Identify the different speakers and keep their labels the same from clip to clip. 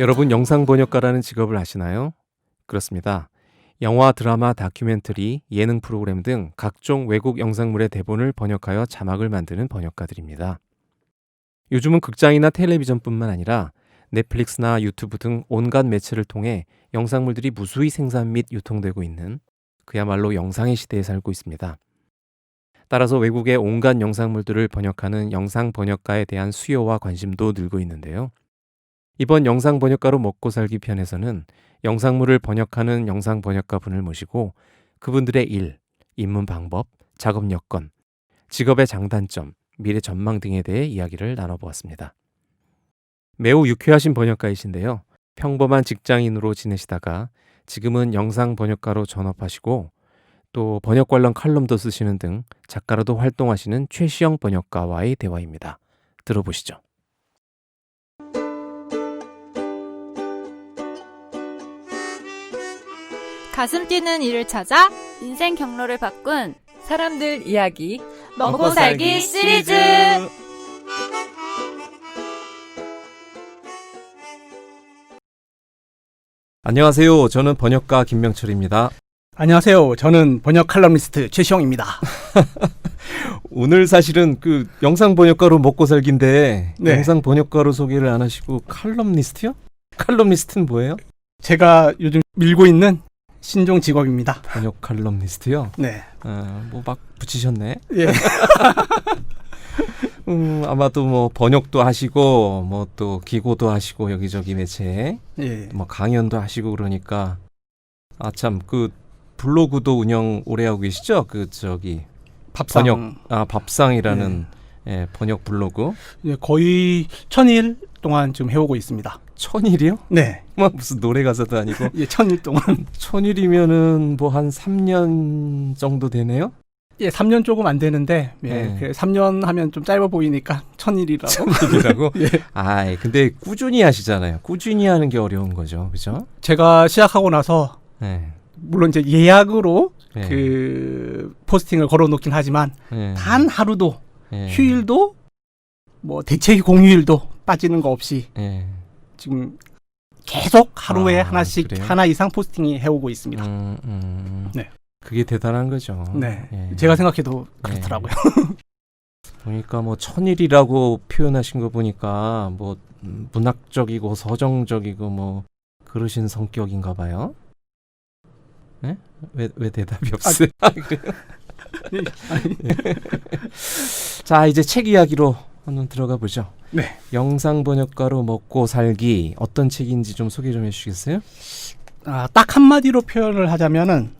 Speaker 1: 여러분 영상 번역가라는 직업을 아시나요? 그렇습니다. 영화, 드라마, 다큐멘터리, 예능 프로그램 등 각종 외국 영상물의 대본을 번역하여 자막을 만드는 번역가들입니다. 요즘은 극장이나 텔레비전뿐만 아니라 넷플릭스나 유튜브 등 온갖 매체를 통해 영상물들이 무수히 생산 및 유통되고 있는 그야말로 영상의 시대에 살고 있습니다. 따라서 외국의 온갖 영상물들을 번역하는 영상 번역가에 대한 수요와 관심도 늘고 있는데요. 이번 영상 번역가로 먹고 살기 편에서는 영상물을 번역하는 영상 번역가 분을 모시고 그분들의 일, 입문 방법, 작업 여건, 직업의 장단점, 미래 전망 등에 대해 이야기를 나눠보았습니다. 매우 유쾌하신 번역가이신데요. 평범한 직장인으로 지내시다가 지금은 영상 번역가로 전업하시고 또 번역 관련 칼럼도 쓰시는 등 작가로도 활동하시는 최시영 번역가와의 대화입니다. 들어보시죠.
Speaker 2: 가슴 뛰는 일을 찾아
Speaker 3: 인생 경로를 바꾼
Speaker 4: 사람들 이야기
Speaker 2: 먹고 살기 시리즈.
Speaker 1: 안녕하세요. 저는 번역가 김명철입니다.
Speaker 5: 안녕하세요. 저는 번역 칼럼니스트 최시영입니다.
Speaker 1: 오늘 사실은 그 영상 번역가로 먹고 살기인데
Speaker 5: 네.
Speaker 1: 영상 번역가로 소개를 안 하시고 칼럼니스트요? 칼럼니스트는 뭐예요?
Speaker 5: 제가 요즘 밀고 있는 신종 직업입니다.
Speaker 1: 번역 칼럼니스트요?
Speaker 5: 네.
Speaker 1: 뭐 막 붙이셨네.
Speaker 5: 예.
Speaker 1: 아마도 뭐 번역도 하시고 뭐 또 기고도 하시고 여기저기 매체
Speaker 5: 예.
Speaker 1: 뭐 강연도 하시고 그러니까 참 그 블로그도 운영 오래 하고 계시죠? 그 저기
Speaker 5: 밥상.
Speaker 1: 밥상이라는 예, 번역 블로그.
Speaker 5: 예, 거의 1000일 동안 지금 해오고 있습니다.
Speaker 1: 1000일이요?
Speaker 5: 네.
Speaker 1: 뭐 무슨 노래 가사도 아니고.
Speaker 5: 예, 1000일 동안.
Speaker 1: 1000일이면은 뭐 한 3년 정도 되네요?
Speaker 5: 예, 3년 조금 안 되는데, 예,
Speaker 1: 네.
Speaker 5: 3년 하면 좀 짧아 보이니까 1000일이라고.
Speaker 1: 1000일이라고?
Speaker 5: 예.
Speaker 1: 근데 꾸준히 하시잖아요. 꾸준히 하는 게 어려운 거죠. 그죠?
Speaker 5: 제가 시작하고 나서,
Speaker 1: 네.
Speaker 5: 물론 이제 예약으로
Speaker 1: 네.
Speaker 5: 그 포스팅을 걸어 놓긴 하지만,
Speaker 1: 네.
Speaker 5: 단 하루도,
Speaker 1: 네.
Speaker 5: 휴일도, 뭐 대체기 공휴일도 빠지는 거 없이,
Speaker 1: 네.
Speaker 5: 지금 계속 하루에 하나씩
Speaker 1: 그래요?
Speaker 5: 하나 이상 포스팅이 해오고 있습니다. 네.
Speaker 1: 그게 대단한 거죠.
Speaker 5: 네.
Speaker 1: 예.
Speaker 5: 제가 생각해도 그렇더라고요.
Speaker 1: 보니까 뭐 1000일이라고 표현하신 거 보니까 뭐 문학적이고 서정적이고 뭐 그러신 성격인가 봐요. 네? 왜 대답이 없어요? 그래요? 자, 이제 책 이야기로 한번 들어가 보죠.
Speaker 5: 네.
Speaker 1: 영상 번역가로 먹고 살기 어떤 책인지 좀 소개 좀 해주시겠어요?
Speaker 5: 딱 한마디로 표현을 하자면은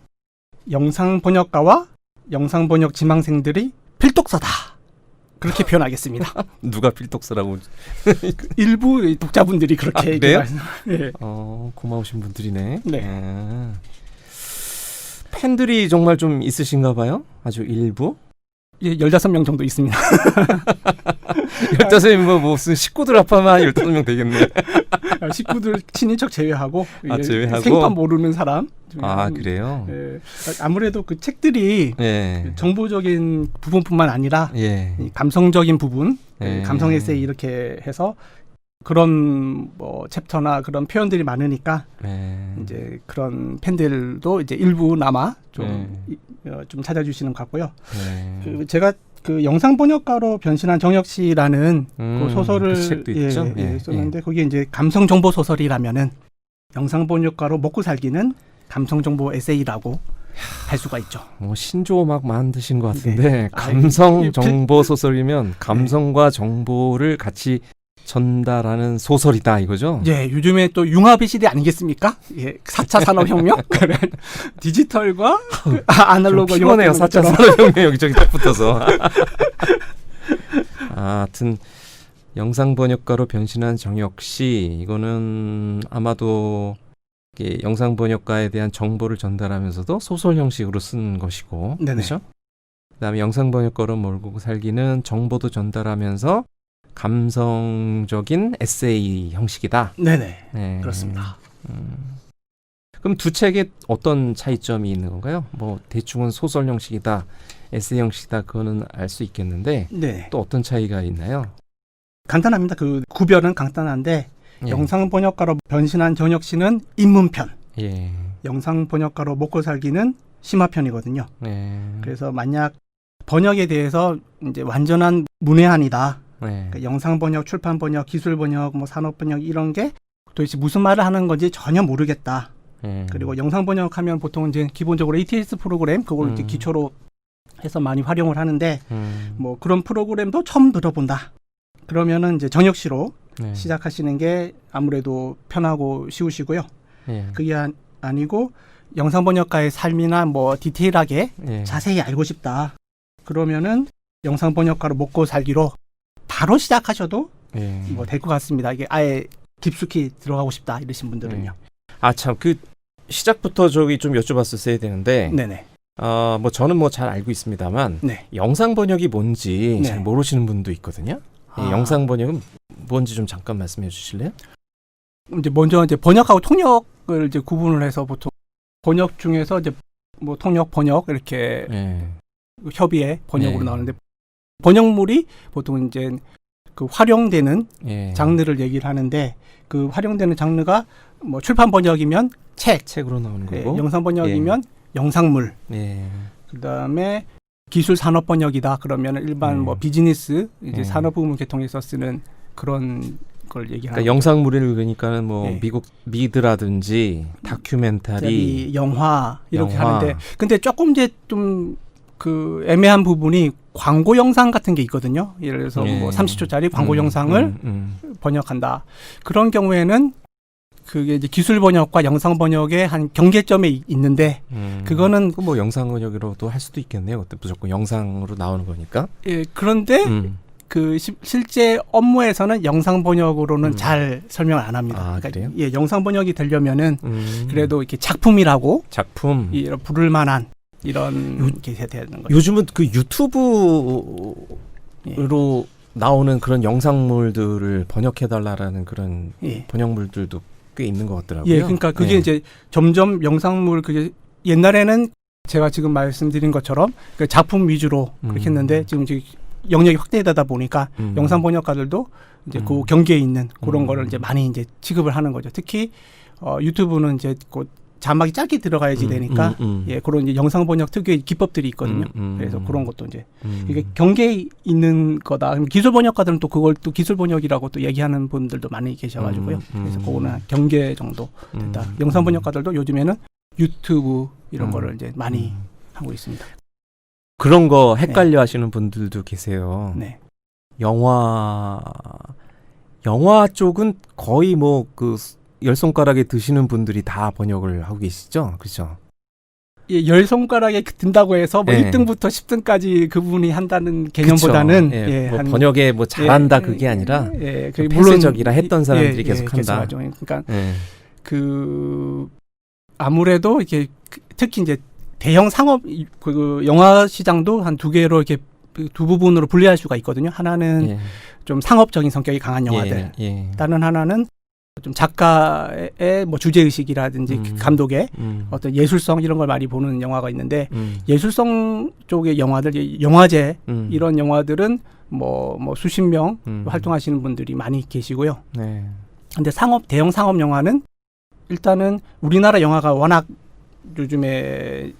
Speaker 5: 영상 번역가와 영상 번역 지망생들이 필독서다. 그렇게 표현하겠습니다.
Speaker 1: 누가 필독서라고?
Speaker 5: 일부 독자분들이 그렇게
Speaker 1: 그래요?
Speaker 5: 네.
Speaker 1: 고마우신 분들이네.
Speaker 5: 네.
Speaker 1: 팬들이 정말 좀 있으신가 봐요? 아주 일부?
Speaker 5: 예, 15명 정도 있습니다.
Speaker 1: 15명 뭐 무슨 식구들 합하면 15명 되겠네.
Speaker 5: 식구들 친인척 제외하고,
Speaker 1: 제외하고?
Speaker 5: 생판 모르는 사람.
Speaker 1: 그래요?
Speaker 5: 예, 아무래도 그 책들이
Speaker 1: 예.
Speaker 5: 정보적인 부분뿐만 아니라
Speaker 1: 예.
Speaker 5: 이 감성적인 부분,
Speaker 1: 예.
Speaker 5: 감성 에세이 이렇게 해서 그런 뭐 챕터나 그런 표현들이 많으니까
Speaker 1: 예.
Speaker 5: 이제 그런 팬들도 이제 일부나마 좀 찾아주시는 것 같고요.
Speaker 1: 예.
Speaker 5: 제가 그 영상 번역가로 변신한 정혁 씨라는 그 소설을
Speaker 1: 그 책도 있죠?
Speaker 5: 썼는데 거기에 이제 감성 정보 소설이라면은 영상 번역가로 먹고 살기는 감성 정보 에세이라고 할 수가 있죠.
Speaker 1: 뭐 신조어 막 만드신 것 같은데
Speaker 5: 네.
Speaker 1: 감성 정보 소설이면 감성과 정보를 같이 전달하는 소설이다 이거죠?
Speaker 5: 예, 요즘에 또 융합의 시대 아니겠습니까? 예, 4차 산업혁명? 디지털과 아날로그
Speaker 1: 피곤해요. 4차 산업혁명 여기저기 딱 붙어서. 하여튼 영상 번역가로 변신한 정혁 씨 이거는 아마도 이게 영상 번역가에 대한 정보를 전달하면서도 소설 형식으로 쓴 것이고,
Speaker 5: 네네.
Speaker 1: 그렇죠? 그다음에 영상 번역가로 몰고 살기는 정보도 전달하면서 감성적인 에세이 형식이다.
Speaker 5: 네네.
Speaker 1: 네.
Speaker 5: 그렇습니다.
Speaker 1: 그럼 두 책에 어떤 차이점이 있는 건가요? 뭐 대충은 소설 형식이다, 에세이 형식이다 그거는 알 수 있겠는데
Speaker 5: 네.
Speaker 1: 또 어떤 차이가 있나요?
Speaker 5: 간단합니다. 그 구별은 간단한데
Speaker 1: 예.
Speaker 5: 영상 번역가로 변신한 정혁 씨는 입문편,
Speaker 1: 예.
Speaker 5: 영상 번역가로 먹고 살기는 심화편이거든요.
Speaker 1: 예.
Speaker 5: 그래서 만약 번역에 대해서 이제 완전한 문외한이다.
Speaker 1: 예.
Speaker 5: 그러니까 영상 번역, 출판 번역, 기술 번역, 뭐 산업 번역 이런 게 도대체 무슨 말을 하는 건지 전혀 모르겠다.
Speaker 1: 예.
Speaker 5: 그리고 영상 번역하면 보통 이제 기본적으로 ATS 프로그램 그걸 이제 기초로 해서 많이 활용을 하는데 뭐 그런 프로그램도 처음 들어본다. 그러면은 이제 정혁 씨로
Speaker 1: 네.
Speaker 5: 시작하시는 게 아무래도 편하고 쉬우시고요.
Speaker 1: 예.
Speaker 5: 그게 아니고 영상 번역가의 삶이나 뭐 디테일하게
Speaker 1: 예.
Speaker 5: 자세히 알고 싶다. 그러면은 영상 번역가로 먹고 살기로 바로 시작하셔도
Speaker 1: 예.
Speaker 5: 뭐 될 것 같습니다. 이게 아예 깊숙이 들어가고 싶다 이러신 분들은요.
Speaker 1: 아, 참, 그 시작부터 저기 좀 여쭤봤었어야 되는데,
Speaker 5: 네네.
Speaker 1: 뭐 저는 뭐 잘 알고 있습니다만,
Speaker 5: 네.
Speaker 1: 영상 번역이 뭔지
Speaker 5: 네.
Speaker 1: 잘 모르시는 분도 있거든요.
Speaker 5: 아.
Speaker 1: 예, 영상 번역은 뭔지 좀 잠깐 말씀해 주실래요?
Speaker 5: 이제 먼저 이제 번역하고 통역을 이제 구분을 해서 보통 번역 중에서 이제 뭐 통역, 번역 이렇게
Speaker 1: 예.
Speaker 5: 협의의 번역으로
Speaker 1: 네.
Speaker 5: 나오는데 번역물이 보통 이제 그 활용되는
Speaker 1: 예.
Speaker 5: 장르를 얘기를 하는데 그 활용되는 장르가 뭐 출판 번역이면 책,
Speaker 1: 책으로 나오는
Speaker 5: 예,
Speaker 1: 거고.
Speaker 5: 영상 번역이면 영상물,
Speaker 1: 예.
Speaker 5: 그다음에 기술 산업 번역이다 그러면 일반 뭐 비즈니스 이제 산업 부문 계통에서 쓰는 그런 걸 얘기하는
Speaker 1: 그러니까 영상물을 그러니까는 뭐
Speaker 5: 예.
Speaker 1: 미국 미드라든지 다큐멘터리,
Speaker 5: 영화 이렇게
Speaker 1: 영화.
Speaker 5: 하는데 근데 조금 이제 좀 그 애매한 부분이 광고 영상 같은 게 있거든요. 예를 들어서
Speaker 1: 예.
Speaker 5: 뭐 30초짜리 광고 영상을 번역한다. 그런 경우에는 그게 이제 기술 번역과 영상 번역의 한 경계점에 있는데 그거는
Speaker 1: 뭐 영상 번역으로도 할 수도 있겠네요. 그때 무조건 영상으로 나오는 거니까.
Speaker 5: 예, 그런데 그 실제 업무에서는 영상 번역으로는 잘 설명을 안 합니다.
Speaker 1: 아, 그래요?
Speaker 5: 예, 영상 번역이 되려면은 그래도 이렇게 작품이라고
Speaker 1: 작품.
Speaker 5: 이런 부를 만한 이런 게 돼야 되는 거죠.
Speaker 1: 요즘은 그 유튜브로 나오는 그런 영상물들을 번역해달라는 그런
Speaker 5: 예.
Speaker 1: 번역물들도 꽤 있는 것 같더라고요.
Speaker 5: 예, 그러니까 그게
Speaker 1: 예.
Speaker 5: 이제 점점 영상물 그게 옛날에는 제가 지금 말씀드린 것처럼 그 작품 위주로 그렇게 했는데 지금 이제 영역이 확대되다 보니까 영상 번역가들도 이제 그 경계에 있는 그런 거를 이제 많이 이제 취급을 하는 거죠. 특히 유튜브는 이제 그 자막이 짧게 들어가야지 되니까 예, 그런 이제 영상 번역 특유의 기법들이 있거든요. 그래서 그런 것도 이제 이게 경계에 있는 거다. 기술 번역가들은 또 그걸 또 기술 번역이라고 또 얘기하는 분들도 많이 계셔가지고요. 그래서 그거는 경계 정도 됐다. 영상 번역가들도 요즘에는 유튜브 이런 거를 이제 많이 하고 있습니다.
Speaker 1: 그런 거 헷갈려 하시는 분들도 계세요.
Speaker 5: 네.
Speaker 1: 영화 쪽은 거의 뭐 그 열 손가락에 드시는 분들이 다 번역을 하고 계시죠, 그렇죠?
Speaker 5: 예, 열 손가락에 든다고 해서 뭐
Speaker 1: 예.
Speaker 5: 1등부터 10등까지 그분이 한다는 개념보다는
Speaker 1: 그쵸. 예,
Speaker 5: 예,
Speaker 1: 뭐
Speaker 5: 한
Speaker 1: 번역에 뭐 잘한다
Speaker 5: 예,
Speaker 1: 그게 아니라
Speaker 5: 예,
Speaker 1: 그 폐쇄적이라 했던 사람들이 계속 한다.
Speaker 5: 하죠. 그러니까
Speaker 1: 예.
Speaker 5: 그 아무래도 이렇게 특히 이제 대형 상업 그 영화 시장도 한 두 개로 이렇게 두 부분으로 분리할 수가 있거든요. 하나는
Speaker 1: 예.
Speaker 5: 좀 상업적인 성격이 강한 영화들.
Speaker 1: 예.
Speaker 5: 다른 하나는 좀 작가의 뭐 주제 의식이라든지 감독의 어떤 예술성 이런 걸 많이 보는 영화가 있는데 예술성 쪽의 영화들, 영화제 이런 영화들은 뭐 수십 명 활동하시는 분들이 많이 계시고요.
Speaker 1: 네.
Speaker 5: 근데 대형 상업 영화는 일단은 우리나라 영화가 워낙 요즘에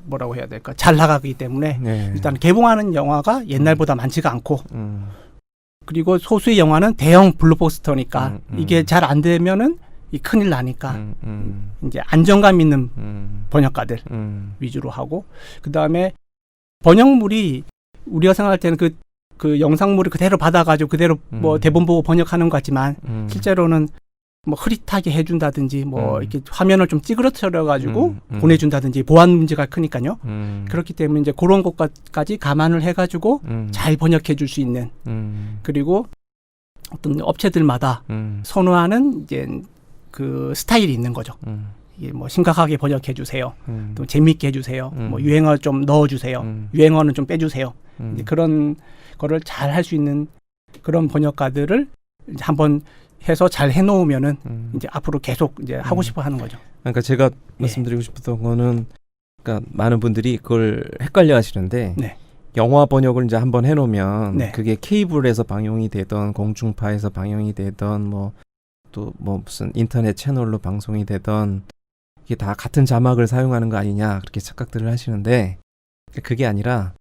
Speaker 5: 뭐라고 해야 될까 잘 나가기 때문에
Speaker 1: 네.
Speaker 5: 일단 개봉하는 영화가 옛날보다 많지가 않고 그리고 소수의 영화는 대형 블록버스터니까 이게 잘 안 되면은 이 큰일 나니까 이제 안정감 있는 번역가들 위주로 하고 그 다음에 번역물이 우리가 생각할 때는 그 영상물을 그대로 받아가지고 그대로 뭐 대본 보고 번역하는 것 같지만 실제로는 뭐 흐릿하게 해준다든지 뭐 이렇게 화면을 좀 찌그러뜨려가지고 보내준다든지 보안 문제가 크니까요. 그렇기 때문에 이제 그런 것까지 감안을 해가지고 잘 번역해줄 수 있는 그리고 어떤 업체들마다 선호하는 이제 그 스타일이 있는 거죠. 이게 뭐 심각하게 번역해주세요. 또 재미있게 해주세요. 뭐 유행어 좀 넣어주세요. 유행어는 좀 빼주세요. 이제 그런 거를 잘 할 수 있는 그런 번역가들을 이제 한번 해서 잘 해놓으면은 이제 앞으로 계속 이제 하고 싶어 하는 거죠.
Speaker 1: 그러니까 제가 말씀드리고 싶었던 거는 그러니까 많은 분들이 그걸 헷갈려 하시는데
Speaker 5: 네.
Speaker 1: 영화 번역을 이제 한번 해놓으면
Speaker 5: 네.
Speaker 1: 그게 케이블에서 방영이 되던 공중파에서 방영이 되던 뭐 또 뭐 무슨 인터넷 채널로 방송이 되던 이게 다 같은 자막을 사용하는 거 아니냐 그렇게 착각들을 하시는데 그게 아니라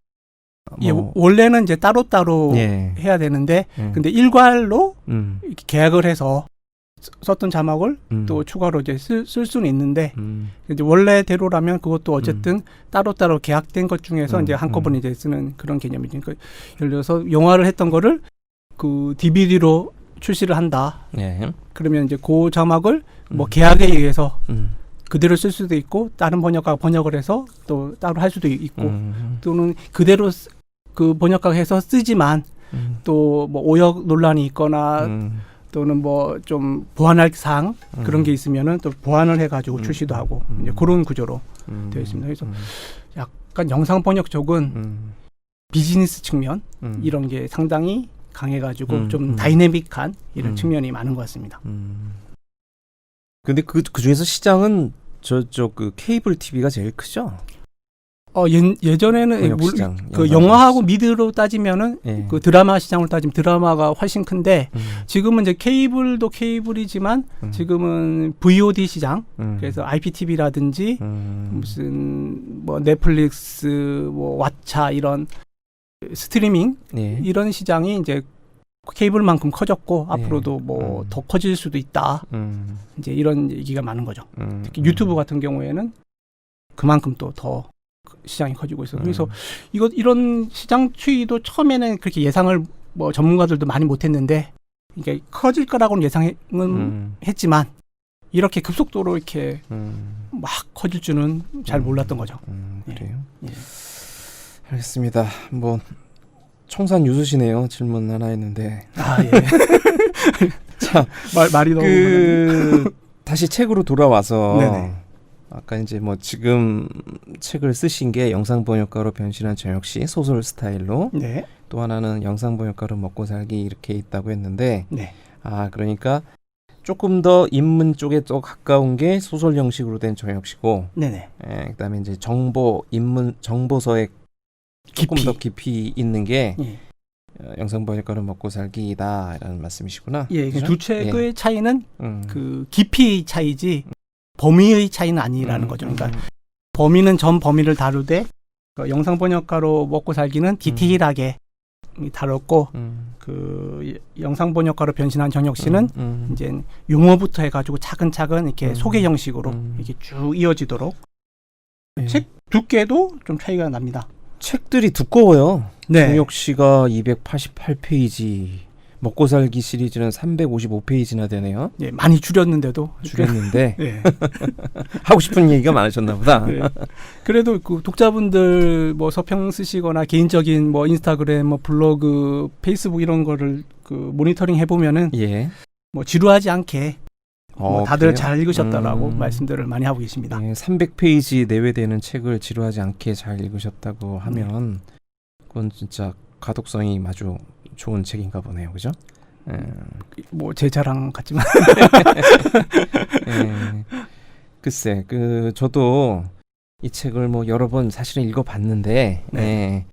Speaker 5: 예, 원래는 이제 따로따로
Speaker 1: 예.
Speaker 5: 해야 되는데 근데 일괄로 이렇게 계약을 해서 썼던 자막을 또 추가로 이제 쓸 수는 있는데 이제 원래대로라면 그것도 어쨌든 따로따로 계약된 것 중에서 이제 한꺼번에 이제 쓰는 그런 개념이죠. 그러니까 예를 들어서 영화를 했던 거를 그 DVD로 출시를 한다.
Speaker 1: 예.
Speaker 5: 그러면 이제 그 자막을 뭐 계약에 의해서 그대로 쓸 수도 있고 다른 번역가가 번역을 해서 또 따로 할 수도 있고 또는 그대로 그 번역가가 해서 쓰지만 또 뭐 오역 논란이 있거나 또는 뭐 좀 보완할 사항 그런 게 있으면은 또 보완을 해가지고 출시도 하고 이제 그런 구조로 되어 있습니다. 그래서 약간 영상 번역 쪽은 비즈니스 측면 이런 게 상당히 강해가지고 좀 다이내믹한 이런 측면이 많은 것 같습니다.
Speaker 1: 근데 그 중에서 시장은 저쪽 그 케이블 TV가 제일 크죠?
Speaker 5: 예전에는
Speaker 1: 시장,
Speaker 5: 그 영화하고 미드로 따지면은
Speaker 1: 예.
Speaker 5: 그 드라마 시장으로 따지면 드라마가 훨씬 큰데 지금은 이제 케이블도 케이블이지만 지금은 VOD 시장 그래서 IPTV라든지 무슨 뭐 넷플릭스 뭐 왓챠 이런 스트리밍
Speaker 1: 예.
Speaker 5: 이런 시장이 이제 케이블만큼 커졌고 앞으로도 뭐 더 커질 수도 있다. 이제 이런 얘기가 많은 거죠. 특히 유튜브 같은 경우에는 그만큼 또 더 시장이 커지고 있어요. 그래서 이런 시장 추이도 처음에는 그렇게 예상을 뭐 전문가들도 많이 못했는데 이게 커질 거라고는 예상은 했지만 이렇게 급속도로 이렇게 막 커질 줄은 잘 몰랐던 거죠.
Speaker 1: 그래요?
Speaker 5: 예.
Speaker 1: 알겠습니다. 뭐 청산 유수시네요. 질문 하나 했는데.
Speaker 5: 아 예.
Speaker 1: 자,
Speaker 5: 말이 너무
Speaker 1: 다시 책으로 돌아와서
Speaker 5: 네네.
Speaker 1: 아까 이제 뭐 지금 책을 쓰신 게 영상 번역가로 변신한 정혁 씨 소설 스타일로
Speaker 5: 네.
Speaker 1: 또 하나는 영상 번역가로 먹고 살기 이렇게 있다고 했는데
Speaker 5: 네.
Speaker 1: 그러니까 조금 더 인문 쪽에 더 가까운 게 소설 형식으로 된 정혁 씨고
Speaker 5: 네네.
Speaker 1: 그다음에 이제 정보서에 조금 더 깊이 있는 게
Speaker 5: 예.
Speaker 1: 영상 번역가로 먹고 살기다라는 말씀이시구나.
Speaker 5: 예,
Speaker 1: 그죠?
Speaker 5: 두 책의
Speaker 1: 예.
Speaker 5: 차이는 그 깊이 차이지 범위의 차이는 아니라는 거죠. 그러니까 범위는 전 범위를 다루되 영상 번역가로 먹고 살기는 디테일하게 다뤘고 그 영상 번역가로 변신한 정혁 씨는 이제 용어부터 해가지고 차근차근 이렇게 소개 형식으로 이렇게 쭉 이어지도록
Speaker 1: 예.
Speaker 5: 책 두께도 좀 차이가 납니다.
Speaker 1: 책들이 두꺼워요.
Speaker 5: 네.
Speaker 1: 정혁 씨가 288페이지, 먹고 살기 시리즈는 355페이지나 되네요.
Speaker 5: 예, 많이 줄였는데도
Speaker 1: 줄였는데
Speaker 5: 예.
Speaker 1: 하고 싶은 얘기가 많으셨나 보다.
Speaker 5: 네. 그래도 그 독자분들 뭐 서평 쓰시거나 개인적인 뭐 인스타그램, 뭐 블로그, 페이스북 이런 거를 그 모니터링 해보면은
Speaker 1: 예.
Speaker 5: 뭐 지루하지 않게 뭐 다들
Speaker 1: 그래요?
Speaker 5: 잘 읽으셨다라고 말씀들을 많이 하고 계십니다.
Speaker 1: 예, 300페이지 내외 되는 책을 지루하지 않게 잘 읽으셨다고 하면 그건 진짜 가독성이 아주 좋은 책인가 보네요. 그죠?
Speaker 5: 뭐 제 자랑 같지만
Speaker 1: 예. 글쎄, 저도 이 책을 뭐 여러 번 사실은 읽어봤는데,
Speaker 5: 네.
Speaker 1: 예.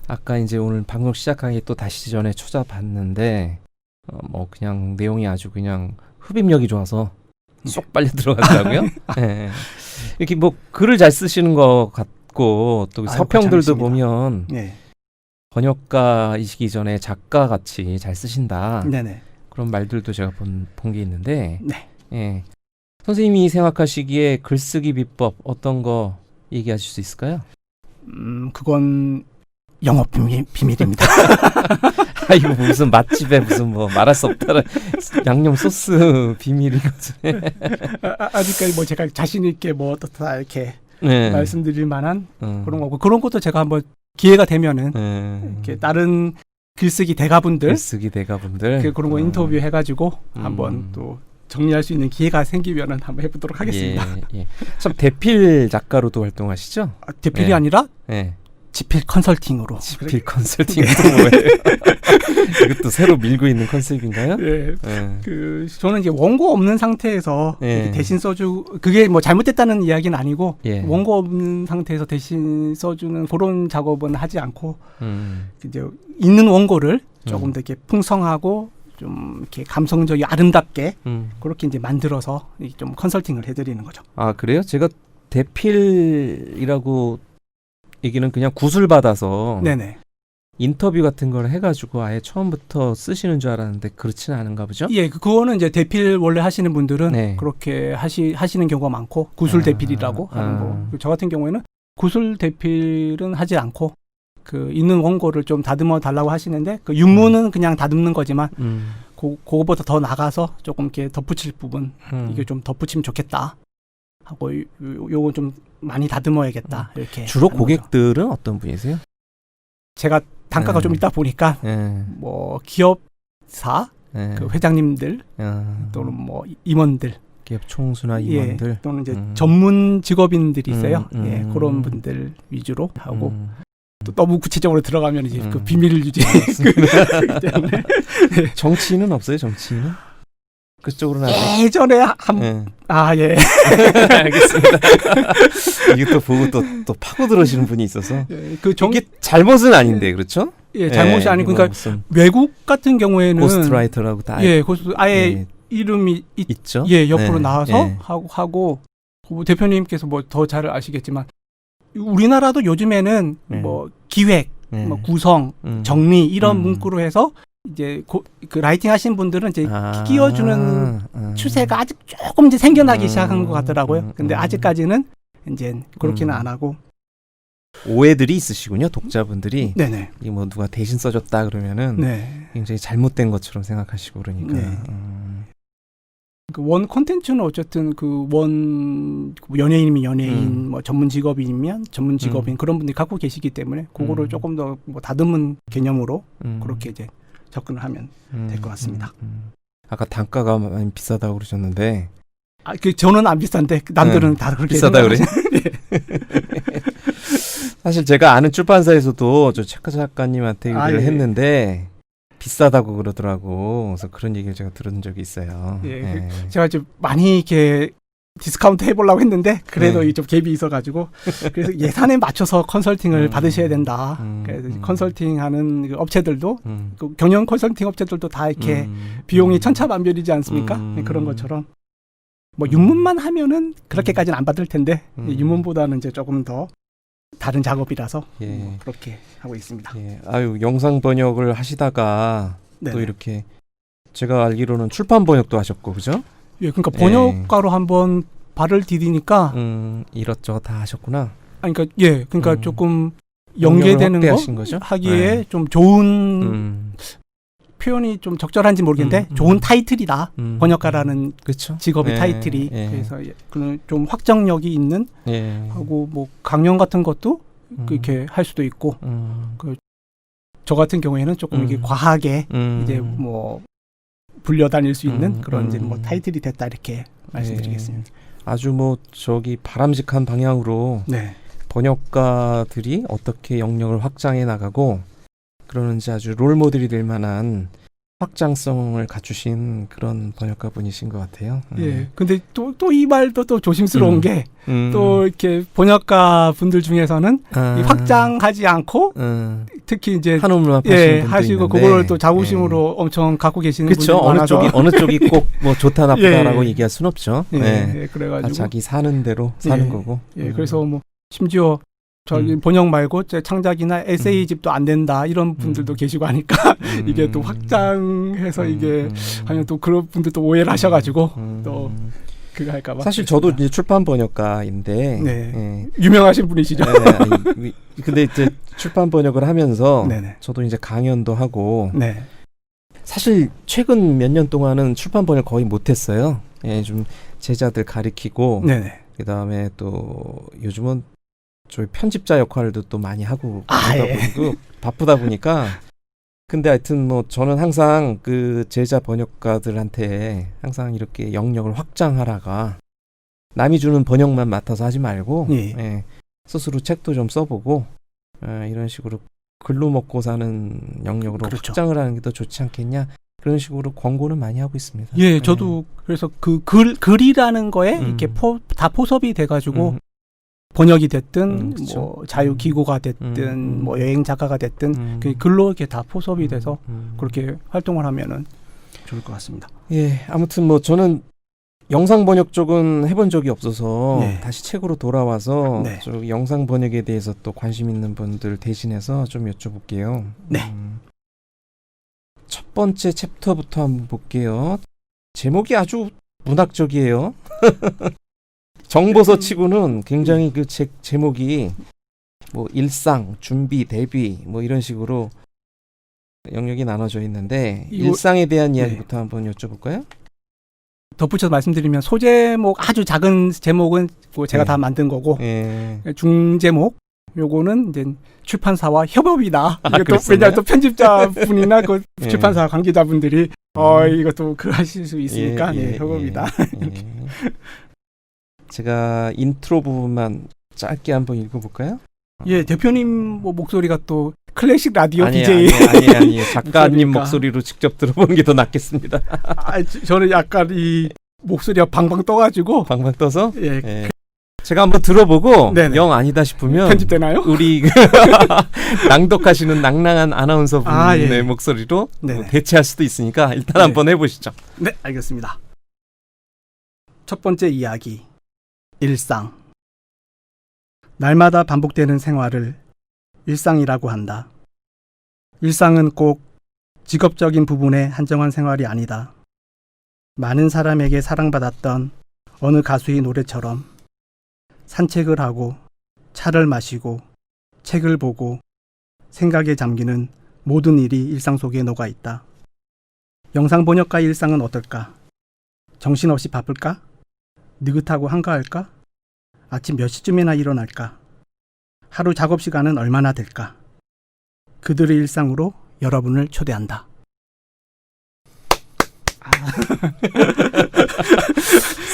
Speaker 1: 아까 이제 오늘 방송 시작하기 또 다시 전에 찾아봤는데, 뭐 그냥 내용이 아주 그냥 흡입력이 좋아서 쏙 빨려 들어가더라고요. 예. 이렇게 뭐 글을 잘 쓰시는 것 같고 또
Speaker 5: 아유,
Speaker 1: 서평들도
Speaker 5: 거창하십니다.
Speaker 1: 보면
Speaker 5: 네.
Speaker 1: 번역가이시기 전에 작가 같이 잘 쓰신다.
Speaker 5: 네네.
Speaker 1: 그런 말들도 제가 본 게 있는데,
Speaker 5: 네.
Speaker 1: 예. 선생님이 생각하시기에 글쓰기 비법 어떤 거 얘기하실 수 있을까요?
Speaker 5: 그건 영업 비밀입니다.
Speaker 1: 이거 무슨 맛집에 무슨 뭐 말할 수 없다는 양념 소스 비밀이거든.
Speaker 5: 아직까지 뭐 제가 자신 있게 뭐 어떻다 이렇게
Speaker 1: 네.
Speaker 5: 말씀드릴 만한 그런 거고 그런 것도 제가 한번 기회가 되면은 이렇게 다른 글쓰기 대가분들
Speaker 1: 글쓰기 대가분들
Speaker 5: 그런 거 인터뷰 해가지고 한번 또 정리할 수 있는 기회가 생기면은 한번 해보도록 하겠습니다.
Speaker 1: 예. 참 대필 작가로도 활동하시죠?
Speaker 5: 대필이
Speaker 1: 예.
Speaker 5: 아니라
Speaker 1: 예.
Speaker 5: 지필 컨설팅으로.
Speaker 1: 지필 컨설팅도 뭐예요? 이것도 새로 밀고 있는 컨셉인가요?
Speaker 5: 예.
Speaker 1: 예.
Speaker 5: 저는 이제 원고 없는 상태에서
Speaker 1: 예.
Speaker 5: 이렇게 대신 써주 그게 뭐 잘못됐다는 이야기는 아니고
Speaker 1: 예.
Speaker 5: 원고 없는 상태에서 대신 써주는 그런 작업은 하지 않고 이제 있는 원고를 조금 더 이렇게 풍성하고 좀 이렇게 감성적이 아름답게
Speaker 1: 음.
Speaker 5: 그렇게 이제 만들어서 좀 컨설팅을 해드리는 거죠.
Speaker 1: 아, 그래요? 제가 대필이라고 얘기는 그냥 구슬 받아서
Speaker 5: 네네.
Speaker 1: 인터뷰 같은 걸 해가지고 아예 처음부터 쓰시는 줄 알았는데 그렇지는 않은가 보죠?
Speaker 5: 예, 그거는 이제 대필 원래 하시는 분들은
Speaker 1: 네.
Speaker 5: 그렇게 하시는 경우가 많고 구슬 대필이라고 하는 거. 저 같은 경우에는 구슬 대필은 하지 않고 그 있는 원고를 좀 다듬어 달라고 하시는데 그 윤문은 그냥 다듬는 거지만 그거보다 더 나가서 조금 이렇게 덧붙일 부분 이게 좀 덧붙이면 좋겠다 하고 요건 좀 많이 다듬어야겠다 이렇게.
Speaker 1: 주로
Speaker 5: 하는 거죠.
Speaker 1: 고객들은 어떤 분이세요?
Speaker 5: 제가 단가가 좀 있다 보니까
Speaker 1: 예.
Speaker 5: 뭐 기업사
Speaker 1: 예.
Speaker 5: 그 회장님들
Speaker 1: 아,
Speaker 5: 또는 뭐 임원들
Speaker 1: 기업 총수나 임원들
Speaker 5: 예, 또는 이제 전문 직업인들이 있어요. 예,
Speaker 1: 음.
Speaker 5: 그런 분들 위주로 하고
Speaker 1: 음.
Speaker 5: 또 너무 구체적으로 들어가면 이제 그
Speaker 1: 음.
Speaker 5: 비밀 유지 때문에
Speaker 1: 정치인은 없어요? 정치인은? 그쪽으로는 아직
Speaker 5: 예전에
Speaker 1: 예.
Speaker 5: 예.
Speaker 1: 알겠습니다. 이게 또 보고 또 파고 들으시는 분이 있어서
Speaker 5: 예,
Speaker 1: 이게 잘못은 아닌데 그렇죠?
Speaker 5: 예, 잘못이 아니고
Speaker 1: 이거
Speaker 5: 그러니까
Speaker 1: 무슨
Speaker 5: 외국 같은 경우에는
Speaker 1: 고스트라이터라고 다
Speaker 5: 예, 고스트 아예
Speaker 1: 예,
Speaker 5: 이름이
Speaker 1: 있죠.
Speaker 5: 예, 옆으로
Speaker 1: 예,
Speaker 5: 나와서
Speaker 1: 예.
Speaker 5: 하고 뭐 대표님께서 뭐 더 잘 아시겠지만 우리나라도 요즘에는
Speaker 1: 예.
Speaker 5: 뭐 기획,
Speaker 1: 예.
Speaker 5: 뭐 구성,
Speaker 1: 음.
Speaker 5: 정리 이런
Speaker 1: 음.
Speaker 5: 문구로 해서 이제 그 라이팅 하신 분들은 이제
Speaker 1: 아,
Speaker 5: 끼워주는 추세가 아직 조금 이제 생겨나기
Speaker 1: 음.
Speaker 5: 시작한 것 같더라고요. 근데 아직까지는 이제 그렇게는 안 하고.
Speaker 1: 오해들이 있으시군요. 독자분들이
Speaker 5: 네네.
Speaker 1: 이 뭐 누가 대신 써줬다 그러면은
Speaker 5: 네.
Speaker 1: 굉장히 잘못된 것처럼 생각하시고 그러니까.
Speaker 5: 네. 그 원 콘텐츠는 어쨌든 그 원 연예인이면 연예인, 뭐 전문 직업인이면 전문 직업인 그런 분들이 갖고 계시기 때문에 그거를 조금 더 뭐 다듬은 개념으로 그렇게 이제 접근을 하면 될 것 같습니다.
Speaker 1: 아까 단가가 많이 비싸다고 그러셨는데
Speaker 5: 저는 안 비싼데 남들은 다 그렇게
Speaker 1: 비싸다 그래?
Speaker 5: 생각하시는-
Speaker 1: 사실 제가 아는 출판사에서도 저 책가 작가님한테 얘기를
Speaker 5: 예.
Speaker 1: 했는데 비싸다고 그러더라고. 그래서 그런 얘기를 제가 들은 적이 있어요.
Speaker 5: 예.
Speaker 1: 예.
Speaker 5: 제가 좀 많이 이렇게 디스카운트 해보려고 했는데 그래도
Speaker 1: 네.
Speaker 5: 좀 갭이 있어가지고 그래서 예산에 맞춰서 컨설팅을
Speaker 1: 음.
Speaker 5: 받으셔야 된다.
Speaker 1: 음.
Speaker 5: 그래서 컨설팅하는 그 업체들도
Speaker 1: 음.
Speaker 5: 그 경영 컨설팅 업체들도 다 이렇게 비용이 천차만별이지 않습니까? 네, 그런 것처럼 뭐 윤문만 하면은 그렇게까지는 안 받을 텐데 윤문보다는 이제 조금 더 다른 작업이라서
Speaker 1: 예.
Speaker 5: 뭐 그렇게 하고 있습니다.
Speaker 1: 예. 아유, 영상 번역을 하시다가
Speaker 5: 네.
Speaker 1: 또 이렇게 제가 알기로는 출판 번역도 하셨고 그죠?
Speaker 5: 예, 그러니까 번역가로 한번 발을 디디니까
Speaker 1: 이것저것 다 하셨구나.
Speaker 5: 그러니까 그러니까 조금
Speaker 1: 영역을
Speaker 5: 연계되는 거
Speaker 1: 확대하신 거죠?
Speaker 5: 하기에
Speaker 1: 네.
Speaker 5: 좀 좋은 표현이 좀 적절한지 모르겠는데 좋은 타이틀이다. 번역가라는
Speaker 1: 그렇죠.
Speaker 5: 직업의
Speaker 1: 예,
Speaker 5: 타이틀이
Speaker 1: 예.
Speaker 5: 그래서 그는 좀 확정력이 있는
Speaker 1: 예.
Speaker 5: 하고 뭐 강연 같은 것도 그렇게 할 수도 있고 저 같은 경우에는 조금 이게 과하게 이제 뭐 불려다닐 수 있는 그런 이제 뭐 타이틀이 됐다 이렇게 말씀드리겠습니다.
Speaker 1: 아주 뭐 저기 바람직한 방향으로
Speaker 5: 네.
Speaker 1: 번역가들이 어떻게 영역을 확장해 나가고 그러는지 아주 롤 모델이 될 만한 확장성을 갖추신 그런 번역가 분이신 것 같아요.
Speaker 5: 예. 근데 또 이 말도 또 조심스러운 게
Speaker 1: 음.
Speaker 5: 또 이렇게 번역가 분들 중에서는 이 확장하지 않고 특히 이제
Speaker 1: 한우물만 파시는 분도
Speaker 5: 하시고
Speaker 1: 있는데,
Speaker 5: 그걸 또 자부심으로 엄청 갖고 계시는
Speaker 1: 그렇죠.
Speaker 5: 분들이 많아서
Speaker 1: 어느 쪽이 꼭 뭐 좋다 나쁘다라고
Speaker 5: 예.
Speaker 1: 얘기할 순 없죠.
Speaker 5: 예,
Speaker 1: 네.
Speaker 5: 예,
Speaker 1: 다
Speaker 5: 그래가지고
Speaker 1: 자기 사는 대로 사는
Speaker 5: 예.
Speaker 1: 거고.
Speaker 5: 예, 그래서 뭐 심지어 저기 번역 말고 제 창작이나 에세이집도 안 된다 이런 분들도 계시고 하니까 이게 또 확장해서 이게 하면 또 그런 분들도 오해를 하셔가지고 또 그거 할까봐.
Speaker 1: 사실 저도 이제 출판 번역가인데,
Speaker 5: 네.
Speaker 1: 예.
Speaker 5: 유명하신 분이시죠.
Speaker 1: 근데 이제 출판 번역을 하면서
Speaker 5: 네네.
Speaker 1: 저도 이제 강연도 하고,
Speaker 5: 네.
Speaker 1: 사실 최근 몇 년 동안은 출판 번역 거의 못했어요. 예, 좀 제자들 가리키고,
Speaker 5: 네네.
Speaker 1: 그 다음에 또 요즘은 저희 편집자 역할도 또 많이 하고 바쁘다 보니까 근데 하여튼 뭐 저는 항상 그 제자 번역가들한테 항상 이렇게 영역을 확장하라가 남이 주는 번역만 맡아서 하지 말고 예, 스스로 책도 좀 써보고 이런 식으로 글로 먹고 사는 영역으로
Speaker 5: 그렇죠.
Speaker 1: 확장을 하는 게 더 좋지 않겠냐 그런 식으로 권고는 많이 하고 있습니다.
Speaker 5: 예, 저도 그래서 그 글이라는 거에 이렇게 다 포섭이 돼가지고 번역이 됐든
Speaker 1: 그쵸.
Speaker 5: 뭐 자유 기고가 됐든 뭐 여행 작가가 됐든 그 글로 이렇게 다 포섭이 돼서 그렇게 활동을 하면은 좋을 것 같습니다.
Speaker 1: 예, 아무튼 뭐 저는 영상 번역 쪽은 해본 적이 없어서
Speaker 5: 네.
Speaker 1: 다시 책으로 돌아와서
Speaker 5: 네.
Speaker 1: 저 영상 번역에 대해서 또 관심 있는 분들 대신해서 좀 여쭤볼게요.
Speaker 5: 네.
Speaker 1: 첫 번째 챕터부터 한번 볼게요. 제목이 아주 문학적이에요. 정보서 치고는 굉장히 그 책 제목이 뭐 일상, 준비, 대비 뭐 이런 식으로 영역이 나눠져 있는데 일상에 대한 이야기부터 한번 여쭤볼까요?
Speaker 5: 덧붙여서 말씀드리면 소제목 아주 작은 제목은 뭐 제가
Speaker 1: 네.
Speaker 5: 다 만든 거고
Speaker 1: 예.
Speaker 5: 중제목 요거는 이제 출판사와 협업이다. 이게 또
Speaker 1: 그랬었나요?
Speaker 5: 왜냐 또 편집자 분이나 그
Speaker 1: 예.
Speaker 5: 출판사 관계자분들이 이것도 그 하실 수 있으니까 협업이다.
Speaker 1: 예. 제가 인트로 부분만 짧게 한번 읽어볼까요?
Speaker 5: 예, 대표님 뭐 목소리가 또 클래식 라디오
Speaker 1: 아니에요,
Speaker 5: DJ.
Speaker 1: 아니에요. 작가님
Speaker 5: 목소리니까.
Speaker 1: 목소리로 직접 들어보는 게 더 낫겠습니다.
Speaker 5: 저는 약간 이 목소리가 방방 떠가지고
Speaker 1: 방방 떠서
Speaker 5: 예,
Speaker 1: 예. 제가 한번 들어보고
Speaker 5: 네네.
Speaker 1: 영 아니다 싶으면
Speaker 5: 편집되나요?
Speaker 1: 우리 낭독하시는 낭낭한 아나운서분의
Speaker 5: 예.
Speaker 1: 목소리로
Speaker 5: 네네.
Speaker 1: 대체할 수도 있으니까 일단
Speaker 5: 네.
Speaker 1: 한번 해보시죠.
Speaker 5: 네, 알겠습니다. 첫 번째 이야기. 일상. 날마다 반복되는 생활을 일상이라고 한다. 일상은 꼭 직업적인 부분에 한정한 생활이 아니다. 많은 사람에게 사랑받았던 어느 가수의 노래처럼 산책을 하고 차를 마시고 책을 보고 생각에 잠기는 모든 일이 일상 속에 녹아 있다. 영상 번역가의 일상은 어떨까? 정신없이 바쁠까? 느긋하고 한가할까? 아침 몇 시쯤이나 일어날까? 하루 작업 시간은 얼마나 될까? 그들의 일상으로 여러분을 초대한다.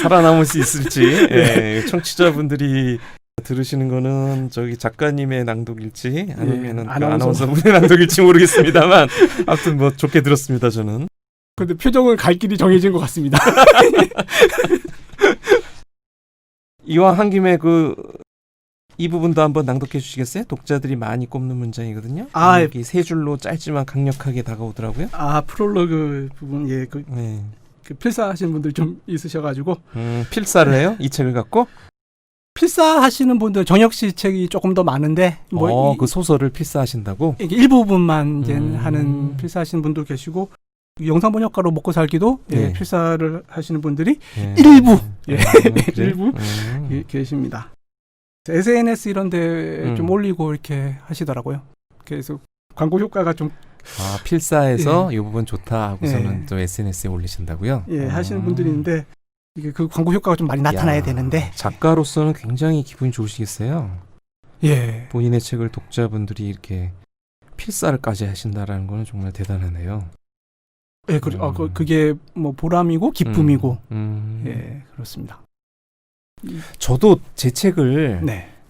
Speaker 1: 살아남을 수 있을지 예, 청취자분들이 들으시는 거는 저기 작가님의 낭독일지 아니면은 그 아나운서분의 낭독일지 모르겠습니다만 아무튼 뭐 좋게 들었습니다 저는.
Speaker 5: 근데 표정은 갈 길이 정해진 것 같습니다.
Speaker 1: 이왕 한 김에 이 부분도 한번 낭독해 주시겠어요? 독자들이 많이 꼽는 문장이거든요. 여기 세 줄로 짧지만 강력하게 다가오더라고요.
Speaker 5: 프롤로그 부분 그 필사하시는 분들 좀 있으셔가지고
Speaker 1: 필사를 해요? 이 책을 갖고?
Speaker 5: 필사하시는 분들 정혁 씨 책이 조금 더 많은데
Speaker 1: 그 소설을 필사하신다고?
Speaker 5: 이게 일부분만 이제 하는 필사하시는 분도 계시고 영상 번역가로 먹고 살기도 필사를 하시는 분들이 일부 일부 계십니다. SNS 이런 데 좀 올리고 이렇게 하시더라고요. 그래서 광고 효과가 좀
Speaker 1: 필사해서 이 부분 좋다 하고서는 또 SNS에 올리신다고요?
Speaker 5: 하시는 분들이 있는데 이게 그 광고 효과가 좀 많이 나타나야 되는데
Speaker 1: 작가로서는 굉장히 기분이 좋으시겠어요. 본인의 책을 독자분들이 이렇게 필사를까지 하신다라는 거는 정말 대단하네요.
Speaker 5: 그게 뭐 보람이고 기쁨이고 그렇습니다.
Speaker 1: 저도 제 책을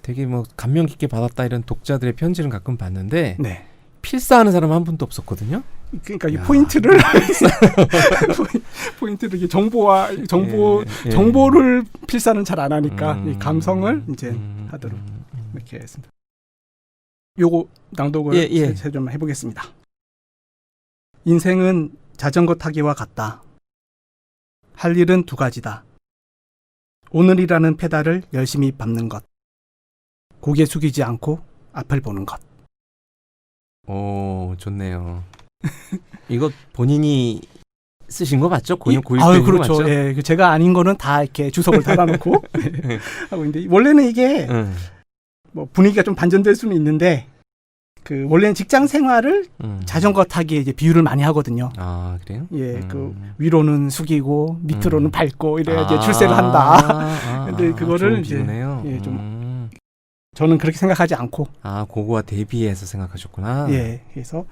Speaker 1: 되게 뭐 감명 깊게 받았다 이런 독자들의 편지는 가끔 봤는데 필사하는 사람 한 분도 없었거든요.
Speaker 5: 그러니까 이 포인트를 이게 정보를 필사는 잘 안 하니까 이 감성을 이제 하도록 이렇게 했습니다. 요거 낭독을 좀 해보겠습니다. 인생은 자전거 타기와 같다. 할 일은 두 가지다. 오늘이라는 페달을 열심히 밟는 것. 고개 숙이지 않고 앞을 보는 것.
Speaker 1: 오, 좋네요. 이거 본인이 쓰신 거 맞죠? 고입된
Speaker 5: 그렇죠.
Speaker 1: 거 맞죠?
Speaker 5: 예, 제가 아닌 거는 다 이렇게 주석을 달아놓고 하고 있는데 원래는 이게 뭐 분위기가 좀 반전될 수는 있는데 그 원래는 직장 생활을 자전거 타기에 이제 비유를 많이 하거든요.
Speaker 1: 아, 그래요?
Speaker 5: 그 위로는 숙이고 밑으로는 밟고 이래야지 출세를 한다. 근데 그거를 이제 좀 저는 그렇게 생각하지 않고
Speaker 1: 그거와 대비해서 생각하셨구나.
Speaker 5: 그래서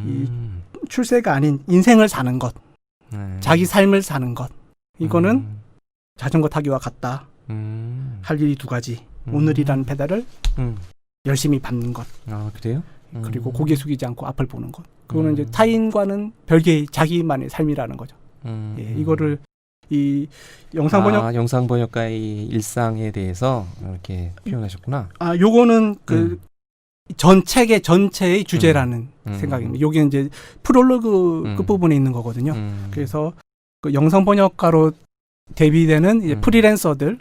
Speaker 5: 이 출세가 아닌 인생을 사는 것, 자기 삶을 사는 것, 이거는 자전거 타기와 같다. 할 일이 두 가지. 오늘이라는 페달을 열심히 밟는 것.
Speaker 1: 그래요?
Speaker 5: 그리고 고개 숙이지 않고 앞을 보는 것. 그거는 이제 타인과는 별개의 자기만의 삶이라는 거죠. 이거를 이 영상
Speaker 1: 번역가의 일상에 대해서 이렇게 표현하셨구나.
Speaker 5: 요거는 전 책의 전체의 주제라는 생각입니다. 여기 이제 프롤로그 끝부분에 있는 거거든요. 그래서 그 영상 번역가로 대비되는 이제 프리랜서들,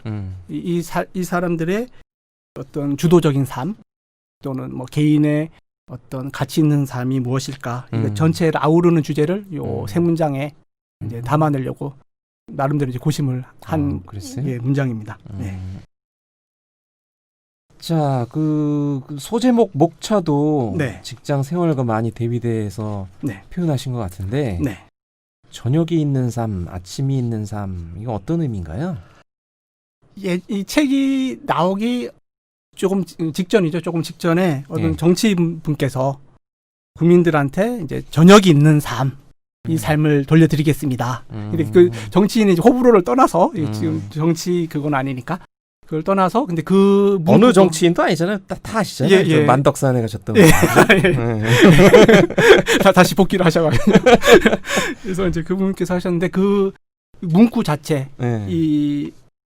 Speaker 5: 이 사람들의 어떤 주도적인 삶 또는 뭐 개인의 어떤 가치 있는 삶이 무엇일까, 이거 전체를 아우르는 주제를 요 세 문장에 이제 담아내려고 나름대로 이제 고심을 한 예, 문장입니다. 네.
Speaker 1: 자, 그 소제목 목차도
Speaker 5: 네.
Speaker 1: 직장 생활과 많이 대비돼서
Speaker 5: 네.
Speaker 1: 표현하신 것 같은데
Speaker 5: 네.
Speaker 1: 저녁이 있는 삶, 아침이 있는 삶, 이거 어떤 의미인가요?
Speaker 5: 예, 이 책이 나오기 조금 직전이죠. 조금 직전에 어떤
Speaker 1: 예.
Speaker 5: 정치인분께서 국민들한테 이제 저녁이 있는 삶, 이 삶을 돌려드리겠습니다. 근데 그 정치인이 이제 호불호를 떠나서 지금 정치 그건 아니니까 그걸 떠나서 근데 그
Speaker 1: 어느 정치인도 아니잖아요. 다 아시잖아요.
Speaker 5: 예, 예.
Speaker 1: 만덕산에 가셨던
Speaker 5: 예.
Speaker 1: 분.
Speaker 5: 다시 복귀를 하셔가지고 그래서 이제 그분께서 하셨는데 그 문구 자체
Speaker 1: 예.
Speaker 5: 이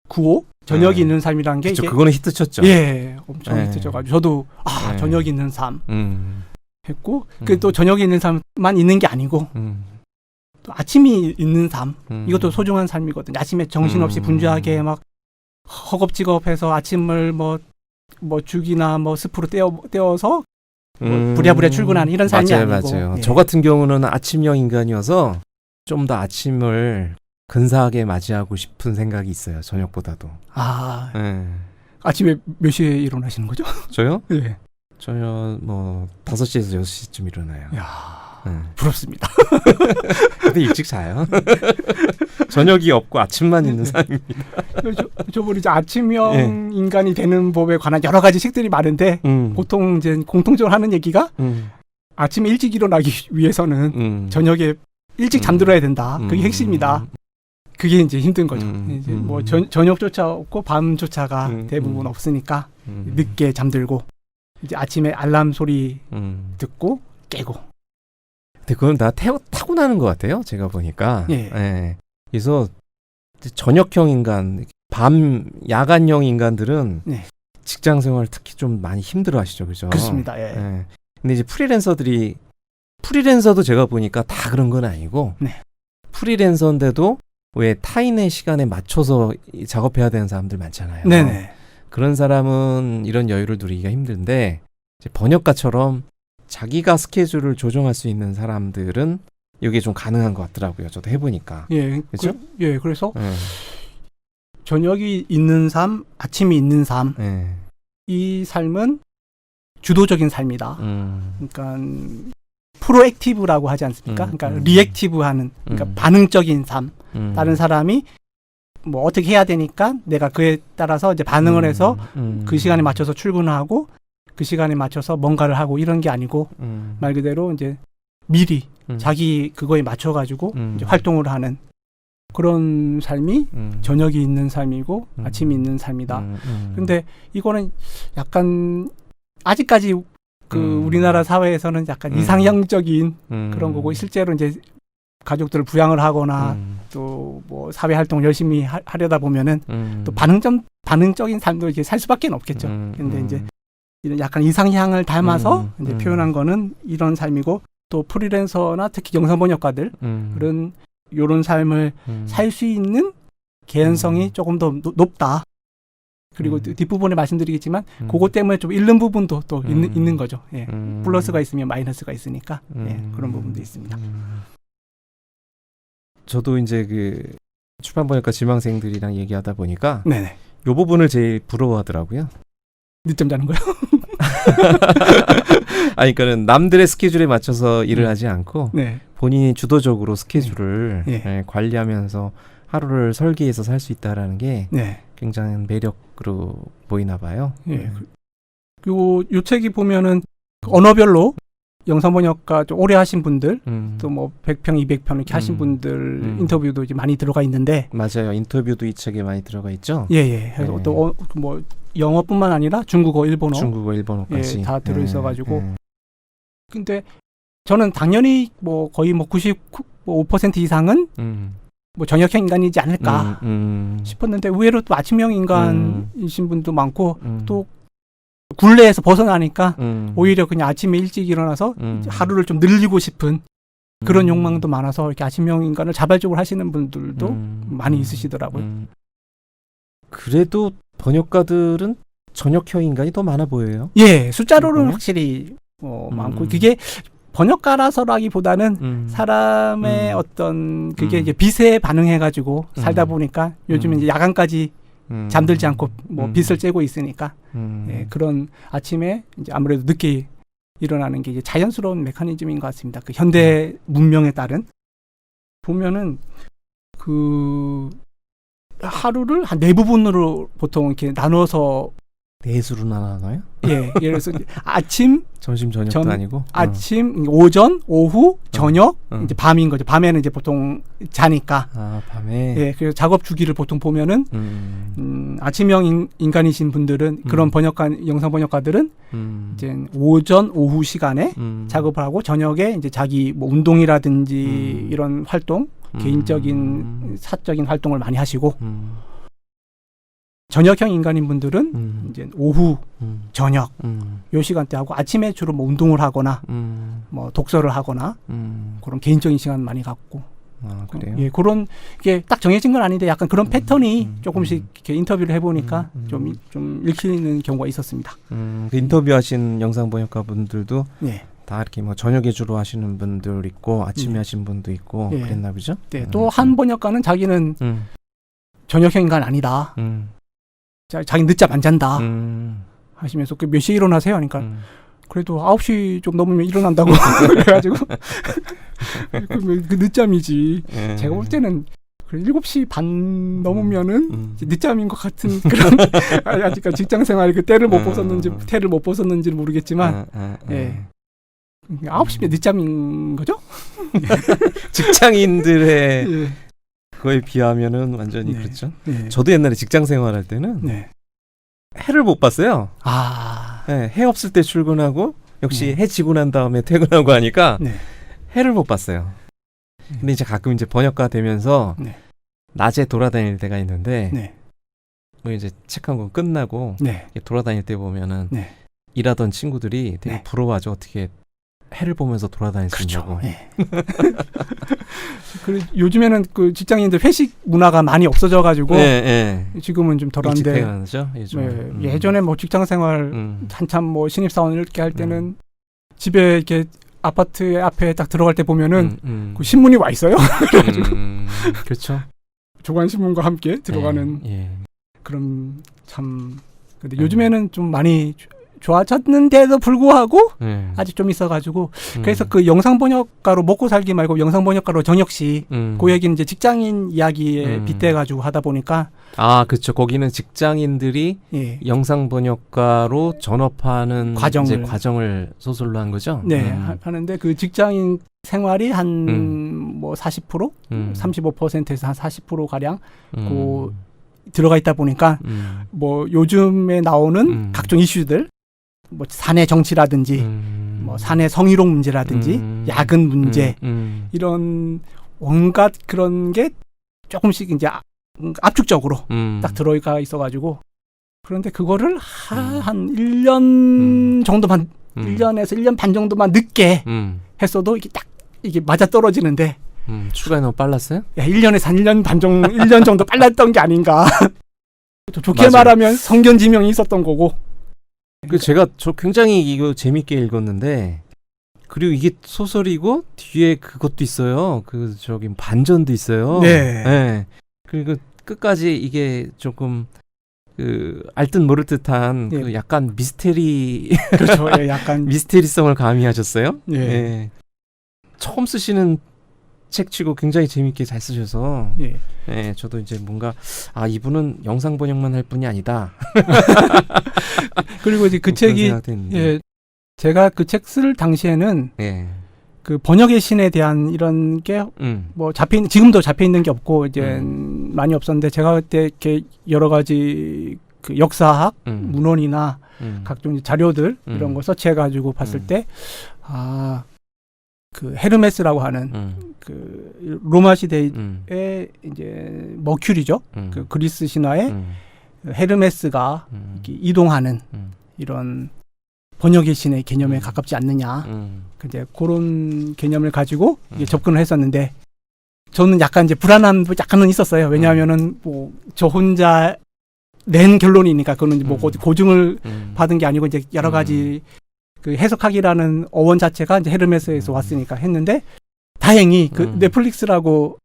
Speaker 5: 구호 저녁이 있는 삶이라는 게
Speaker 1: 그쵸,
Speaker 5: 이게
Speaker 1: 그거는 히트쳤죠.
Speaker 5: 예 엄청
Speaker 1: 예.
Speaker 5: 히트쳐가지고 저도
Speaker 1: 예.
Speaker 5: 저녁이 있는 삶 했고
Speaker 1: 음.
Speaker 5: 그 또 저녁이 있는 삶만 있는 게 아니고 또 아침이 있는 삶 이것도 소중한 삶이거든요. 아침에 정신없이 분주하게 막 허겁지겁해서 아침을 뭐 죽이나 뭐 스프로 떼어서 뭐 부랴부랴 출근하는 이런 삶이
Speaker 1: 맞아요,
Speaker 5: 아니고
Speaker 1: 맞아요.
Speaker 5: 예.
Speaker 1: 저 같은 경우는 아침형 인간이어서 좀 더 아침을 근사하게 맞이하고 싶은 생각이 있어요. 저녁보다도.
Speaker 5: 아
Speaker 1: 예.
Speaker 5: 아침에 몇 시에 일어나시는 거죠?
Speaker 1: 저요?
Speaker 5: 예.
Speaker 1: 저요 뭐 5시에서 6시쯤 일어나요.
Speaker 5: 야
Speaker 1: 예.
Speaker 5: 부럽습니다.
Speaker 1: 근데 일찍 자요. 저녁이 없고 아침만 있는 삶입니다.
Speaker 5: 저번에 이제 아침형
Speaker 1: 예.
Speaker 5: 인간이 되는 법에 관한 여러 가지 책들이 많은데 보통 이제 공통적으로 하는 얘기가 아침에 일찍 일어나기 위해서는 저녁에 일찍 잠들어야 된다. 그게 핵심이다. 그게 이제 힘든 거죠. 이제 뭐 저녁조차 없고 밤조차가 대부분 없으니까 늦게 잠들고 이제 아침에 알람 소리 듣고 깨고.
Speaker 1: 근데 그건 다 타고나는 것 같아요. 제가 보니까.
Speaker 5: 예.
Speaker 1: 예. 그래서 저녁형 인간, 야간형 인간들은
Speaker 5: 네.
Speaker 1: 직장 생활 특히 좀 많이 힘들어하시죠, 그죠?
Speaker 5: 그렇습니다. 예.
Speaker 1: 예. 근데 이제 프리랜서도 제가 보니까 다 그런 건 아니고
Speaker 5: 네.
Speaker 1: 프리랜서인데도 왜 타인의 시간에 맞춰서 작업해야 되는 사람들 많잖아요.
Speaker 5: 네네.
Speaker 1: 그런 사람은 이런 여유를 누리기가 힘든데 이제 번역가처럼 자기가 스케줄을 조정할 수 있는 사람들은 이게 좀 가능한 것 같더라고요. 저도 해보니까.
Speaker 5: 예.
Speaker 1: 그렇죠?
Speaker 5: 예. 그래서
Speaker 1: 예.
Speaker 5: 저녁이 있는 삶, 아침이 있는 삶.
Speaker 1: 예.
Speaker 5: 이 삶은 주도적인 삶이다.
Speaker 1: 음.
Speaker 5: 그러니까 프로액티브라고 하지 않습니까? 그러니까 리액티브하는 그러니까 반응적인 삶. 다른 사람이 뭐 어떻게 해야 되니까 내가 그에 따라서 이제 반응을 해서 그 시간에 맞춰서 출근하고 그 시간에 맞춰서 뭔가를 하고 이런 게 아니고 말 그대로 이제 미리 자기 그거에 맞춰 가지고 이제 활동을 하는 그런 삶이 저녁이 있는 삶이고 아침이 있는 삶이다. 근데 이거는 약간 아직까지 그 우리나라 사회에서는 약간 이상형적인 그런 거고 실제로 이제 가족들을 부양을 하거나 또 뭐 사회 활동 열심히 하려다 보면은 또 반응적인 삶도 이렇게 살 수밖에 없겠죠. 근데 이제 이런 약간 이상향을 닮아서 이제 표현한 거는 이런 삶이고 또 프리랜서나 특히 영상 번역가들 그런 요런 삶을 살 수 있는 개연성이 조금 더 높다. 그리고 뒷부분에 말씀드리겠지만 그것 때문에 좀 잃는 부분도 또 있는 거죠. 예. 플러스가 있으면 마이너스가 있으니까 예. 그런 부분도 있습니다.
Speaker 1: 저도 이제 그 출판 번역가 지망생들이랑 얘기하다 보니까
Speaker 5: 네네.
Speaker 1: 요 부분을 제일 부러워하더라고요.
Speaker 5: 늦잠 자는 거요?
Speaker 1: 아니, 그러니까는 남들의 스케줄에 맞춰서 일을 하지 않고
Speaker 5: 네.
Speaker 1: 본인이 주도적으로 스케줄을
Speaker 5: 네.
Speaker 1: 예, 관리하면서 하루를 설계해서 살 수 있다라는 게
Speaker 5: 네.
Speaker 1: 굉장한 매력으로 보이나 봐요.
Speaker 5: 예. 요 책이 보면은 언어별로 영상 번역가 좀 오래 하신 분들 또 뭐 100평, 200평 이렇게 하신 분들 인터뷰도 이제 많이 들어가 있는데
Speaker 1: 맞아요. 인터뷰도 이 책에 많이 들어가 있죠.
Speaker 5: 예. 그래서 또 뭐 영어뿐만 아니라 중국어, 일본어까지
Speaker 1: 예,
Speaker 5: 다 들어 있어 가지고 근데 저는 당연히 뭐 거의 뭐 95% 이상은 뭐 저녁형 인간이지 않을까 싶었는데 의외로 또 아침형 인간이신 분도 많고 또 굴레에서 벗어나니까 오히려 그냥 아침에 일찍 일어나서 하루를 좀 늘리고 싶은 그런 욕망도 많아서 이렇게 아침형 인간을 자발적으로 하시는 분들도 많이 있으시더라고요.
Speaker 1: 그래도 번역가들은 저녁형 인간이 더 많아 보여요.
Speaker 5: 예, 숫자로는
Speaker 1: 그렇군요.
Speaker 5: 확실히 많고 그게 번역가라서라기보다는 사람의 어떤 그게 이제 빛에 반응해가지고 살다 보니까 요즘에 이제 야간까지 잠들지 않고 뭐 빛을 쬐고 있으니까 예, 그런 아침에 이제 아무래도 늦게 일어나는 게 이제 자연스러운 메커니즘인 것 같습니다. 그 현대 문명에 따른 보면은 그 하루를 한 네 부분으로 보통 이렇게 나눠서
Speaker 1: 넷으로 나눠요?
Speaker 5: 예, 예를 들어서 아침,
Speaker 1: 점심 저녁도 아니고
Speaker 5: 아침, 오전, 오후, 저녁, 이제 밤인 거죠. 밤에는 이제 보통 자니까.
Speaker 1: 아, 밤에.
Speaker 5: 예, 그래서 작업 주기를 보통 보면은 아침형 인간이신 분들은 그런 번역가, 영상 번역가들은 이제 오전, 오후 시간에 작업을 하고 저녁에 이제 자기 뭐 운동이라든지 이런 활동, 개인적인 사적인 활동을 많이 하시고. 저녁형 인간인 분들은 이제 오후, 저녁 요 시간대 하고 아침에 주로 뭐 운동을 하거나 뭐 독서를 하거나 그런 개인적인 시간 많이 갖고.
Speaker 1: 아, 그래요?
Speaker 5: 예, 그런 게 딱 정해진 건 아닌데 약간 그런 패턴이 조금씩 이렇게 인터뷰를 해보니까 좀 읽히는 경우가 있었습니다.
Speaker 1: 그 인터뷰하신 영상 번역가 분들도
Speaker 5: 네.
Speaker 1: 다 이렇게 뭐 저녁에 주로 하시는 분들 있고 아침에 하신 분도 있고
Speaker 5: 예.
Speaker 1: 그랬나 보죠?
Speaker 5: 네, 또 한 번역가는 자기는 저녁형 인간 아니다. 자기 늦잠 안 잔다. 하시면서 그 몇 시에 일어나세요? 하니까 그래도 9시 좀 넘으면 일어난다고 그래가지고 그 늦잠이지. 제가 볼 때는 7시 반 넘으면은 늦잠인 것 같은 그런 아직까지 직장 생활 그 때를 못 벗었는지는 모르겠지만 예. 9시면 늦잠인 거죠?
Speaker 1: 직장인들의
Speaker 5: 예.
Speaker 1: 그거에 비하면은 완전히
Speaker 5: 네.
Speaker 1: 그렇죠.
Speaker 5: 네.
Speaker 1: 저도 옛날에 직장 생활할 때는
Speaker 5: 네.
Speaker 1: 해를 못 봤어요.
Speaker 5: 아.
Speaker 1: 네, 해 없을 때 출근하고 역시 해 지고 난 다음에 퇴근하고 하니까
Speaker 5: 네.
Speaker 1: 해를 못 봤어요. 근데 이제 가끔 이제 번역가 되면서
Speaker 5: 네.
Speaker 1: 낮에 돌아다닐 때가 있는데
Speaker 5: 네.
Speaker 1: 뭐 이제 책 한 권 끝나고
Speaker 5: 네.
Speaker 1: 이렇게 돌아다닐 때 보면은
Speaker 5: 네.
Speaker 1: 일하던 친구들이 되게
Speaker 5: 네.
Speaker 1: 부러워하죠. 어떻게 해를 보면서 돌아다닐 수 있냐고.
Speaker 5: 예. 그리고 요즘에는 그 직장인들 회식 문화가 많이 없어져가지고 지금은 좀 덜한데
Speaker 1: 일찍퇴근하죠. 요즘.
Speaker 5: 예전에 뭐 직장 생활 한참 뭐 신입사원 이렇게 할 때는 집에 이렇게 아파트 앞에 딱 들어갈 때 보면은 그 신문이 와 있어요.
Speaker 1: 그렇죠.
Speaker 5: 조간 신문과 함께 들어가는 그런 참. 근데 요즘에는 좀 많이 좋아졌는데도 불구하고 아직 좀 있어가지고 그래서 그 영상 번역가로 먹고 살기 말고 영상 번역가로 정역시 그 얘기는 이제 직장인 이야기에 빗대가지고 하다 보니까
Speaker 1: 그렇죠. 거기는 직장인들이
Speaker 5: 예.
Speaker 1: 영상 번역가로 전업하는
Speaker 5: 과정을.
Speaker 1: 과정을 소설로 한 거죠.
Speaker 5: 네 하는데 그 직장인 생활이 한 뭐 40% 35%에서 한 40% 가량 그 들어가 있다 보니까 뭐 요즘에 나오는 각종 이슈들 뭐 사내 정치라든지 뭐 사내 성희롱 문제라든지 야근 문제 이런 온갖 그런 게 조금씩 이제 압축적으로 딱 들어가 있어가지고 그런데 그거를 한 1년 정도만 1년에서 1년 반 정도만 늦게 했어도 이게 딱 이게 맞아 떨어지는데
Speaker 1: 추가가 너무 빨랐어요?
Speaker 5: 1년에서 한 1년 반 정도 1년 정도 빨랐던 게 아닌가. 좋게
Speaker 1: 맞아요.
Speaker 5: 말하면 성견지명이 있었던 거고.
Speaker 1: 저 굉장히 이거 재밌게 읽었는데 그리고 이게 소설이고 뒤에 그것도 있어요. 그 저기 반전도 있어요.
Speaker 5: 네.
Speaker 1: 그리고 끝까지 이게 조금 그 알듯 모를 듯한
Speaker 5: 예.
Speaker 1: 그 약간 미스테리
Speaker 5: 그렇죠. 예, 약간
Speaker 1: 미스테리성을 가미하셨어요.
Speaker 5: 예.
Speaker 1: 예. 처음 쓰시는 책치고 굉장히 재밌게 잘 쓰셔서
Speaker 5: 예.
Speaker 1: 예, 저도 이제 뭔가 이분은 영상 번역만 할 분이 아니다.
Speaker 5: 그리고 이제 그 책이 예, 제가 그 책 쓸 당시에는
Speaker 1: 예.
Speaker 5: 그 번역의 신에 대한 이런 게 뭐 지금도 잡혀 있는 게 없고 이제 많이 없었는데 제가 그때 이렇게 여러 가지 그 역사학 문헌이나 각종 자료들 이런 거 서치해 가지고 봤을 때 그 헤르메스라고 하는 그 로마 시대의 이제 머큐리죠. 그 그리스 신화에 헤르메스가 이렇게 이동하는 이런 번역의 신의 개념에 가깝지 않느냐. 이제 그런 개념을 가지고 이제 접근을 했었는데 저는 약간 이제 불안함도 약간은 있었어요. 왜냐하면은 뭐 저 혼자 낸 결론이니까 그거는 뭐 고증을 받은 게 아니고 이제 여러 가지 그 해석학이라는 어원 자체가 이제 헤르메스에서 왔으니까 했는데 다행히 그 넷플릭스라고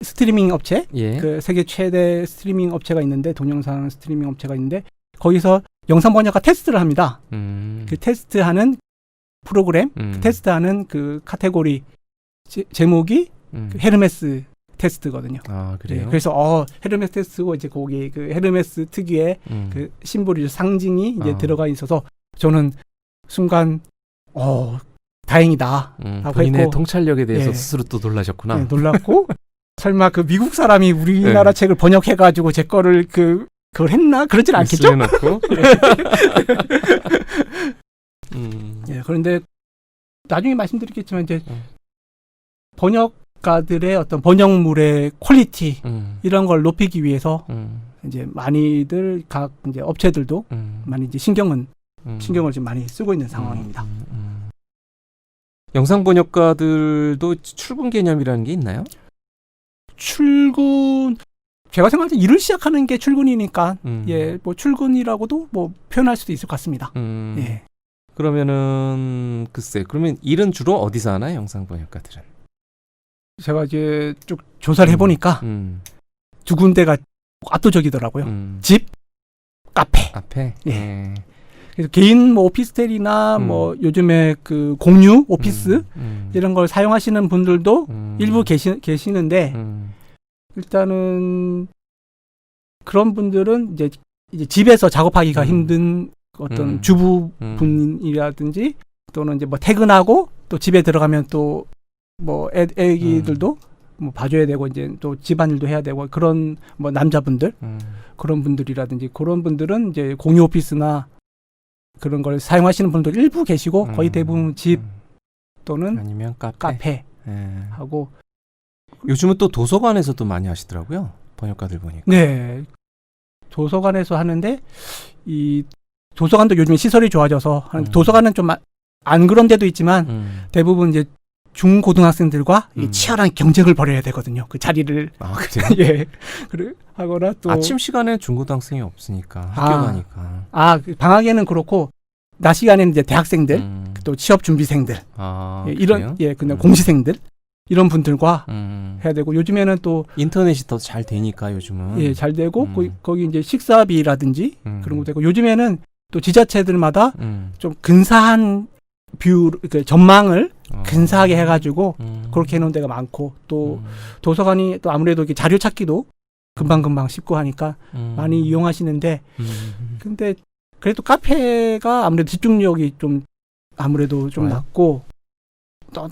Speaker 5: 스트리밍 업체,
Speaker 1: 예.
Speaker 5: 그 세계 최대 스트리밍 업체가 있는데 동영상 스트리밍 업체가 있는데 거기서 영상 번역가 테스트를 합니다. 그 테스트하는 프로그램, 그 테스트하는 그 카테고리 제목이 그 헤르메스 테스트거든요.
Speaker 1: 아, 그래요?
Speaker 5: 네, 그래서 헤르메스 테스트고 이제 거기 그 헤르메스 특유의 그 심볼이 상징이 이제 들어가 있어서 저는 순간 다행이다. 라고
Speaker 1: 본인의
Speaker 5: 했고,
Speaker 1: 통찰력에 대해서
Speaker 5: 예.
Speaker 1: 스스로 또 놀라셨구나.
Speaker 5: 네, 놀랐고 설마 그 미국 사람이 우리나라 책을 번역해가지고 제 거를 그걸 했나? 그러진 않겠죠?
Speaker 1: 쓰여놓고.
Speaker 5: 예, 그런데 나중에 말씀드리겠지만 이제 번역가들의 어떤 번역물의 퀄리티 이런 걸 높이기 위해서 이제 많이들 각 이제 업체들도 많이 이제 신경을 지금 많이 쓰고 있는 상황입니다.
Speaker 1: 영상 번역가들도 출근 개념이라는 게 있나요?
Speaker 5: 출근 제가 생각할 때 일을 시작하는 게 출근이니까 예, 뭐 출근이라고도 뭐 표현할 수도 있을 것 같습니다. 예.
Speaker 1: 그러면은 글쎄, 그러면 일은 주로 어디서 하나요, 영상 번역가들은?
Speaker 5: 제가 이제 쭉 조사를 해보니까 두 군데가 압도적이더라고요. 집, 카페.
Speaker 1: 앞에.
Speaker 5: 예. 그래서 개인 뭐 오피스텔이나 뭐 요즘에 그 공유 오피스 이런 걸 사용하시는 분들도 일부 계시는데 일단은 그런 분들은 이제 집에서 작업하기가 힘든 어떤 주부분이라든지 또는 이제 뭐 퇴근하고 또 집에 들어가면 또 뭐 애기들도 뭐 봐줘야 되고 이제 또 집안일도 해야 되고 그런 뭐 남자분들 그런 분들이라든지 그런 분들은 이제 공유 오피스나 그런 걸 사용하시는 분들 일부 계시고 거의 대부분 집 또는
Speaker 1: 아니면
Speaker 5: 카페
Speaker 1: 예.
Speaker 5: 하고
Speaker 1: 요즘은 또 도서관에서도 많이 하시더라고요, 번역가들 보니까.
Speaker 5: 네 도서관에서 하는데 이 도서관도 요즘 시설이 좋아져서 도서관은 좀 안 그런 데도 있지만 대부분 이제 중고등학생들과 이 치열한 경쟁을 벌여야 되거든요. 그 자리를.
Speaker 1: 아, 그래요?
Speaker 5: 예. 그래 하거나 또
Speaker 1: 아침 시간에 중고등학생이 없으니까 학교 가니까.
Speaker 5: 그 방학에는 그렇고 낮 시간에는 이제 대학생들 또 취업 준비생들
Speaker 1: 아,
Speaker 5: 예, 이런
Speaker 1: 그래요?
Speaker 5: 예 그냥 공시생들 이런 분들과 해야 되고 요즘에는 또
Speaker 1: 인터넷이 더 잘 되니까 요즘은.
Speaker 5: 예, 잘 되고 거기 이제 식사비라든지 그런 것도 되고 요즘에는 또 지자체들마다 좀 근사한 뷰 그 전망을 근사하게 해가지고 그렇게 해놓은 데가 많고 또 도서관이 또 아무래도 이렇게 자료 찾기도 금방금방 쉽고 하니까 많이 이용하시는데 근데 그래도 카페가 아무래도 집중력이 좀 아무래도 좀
Speaker 1: 좋아요?
Speaker 5: 낮고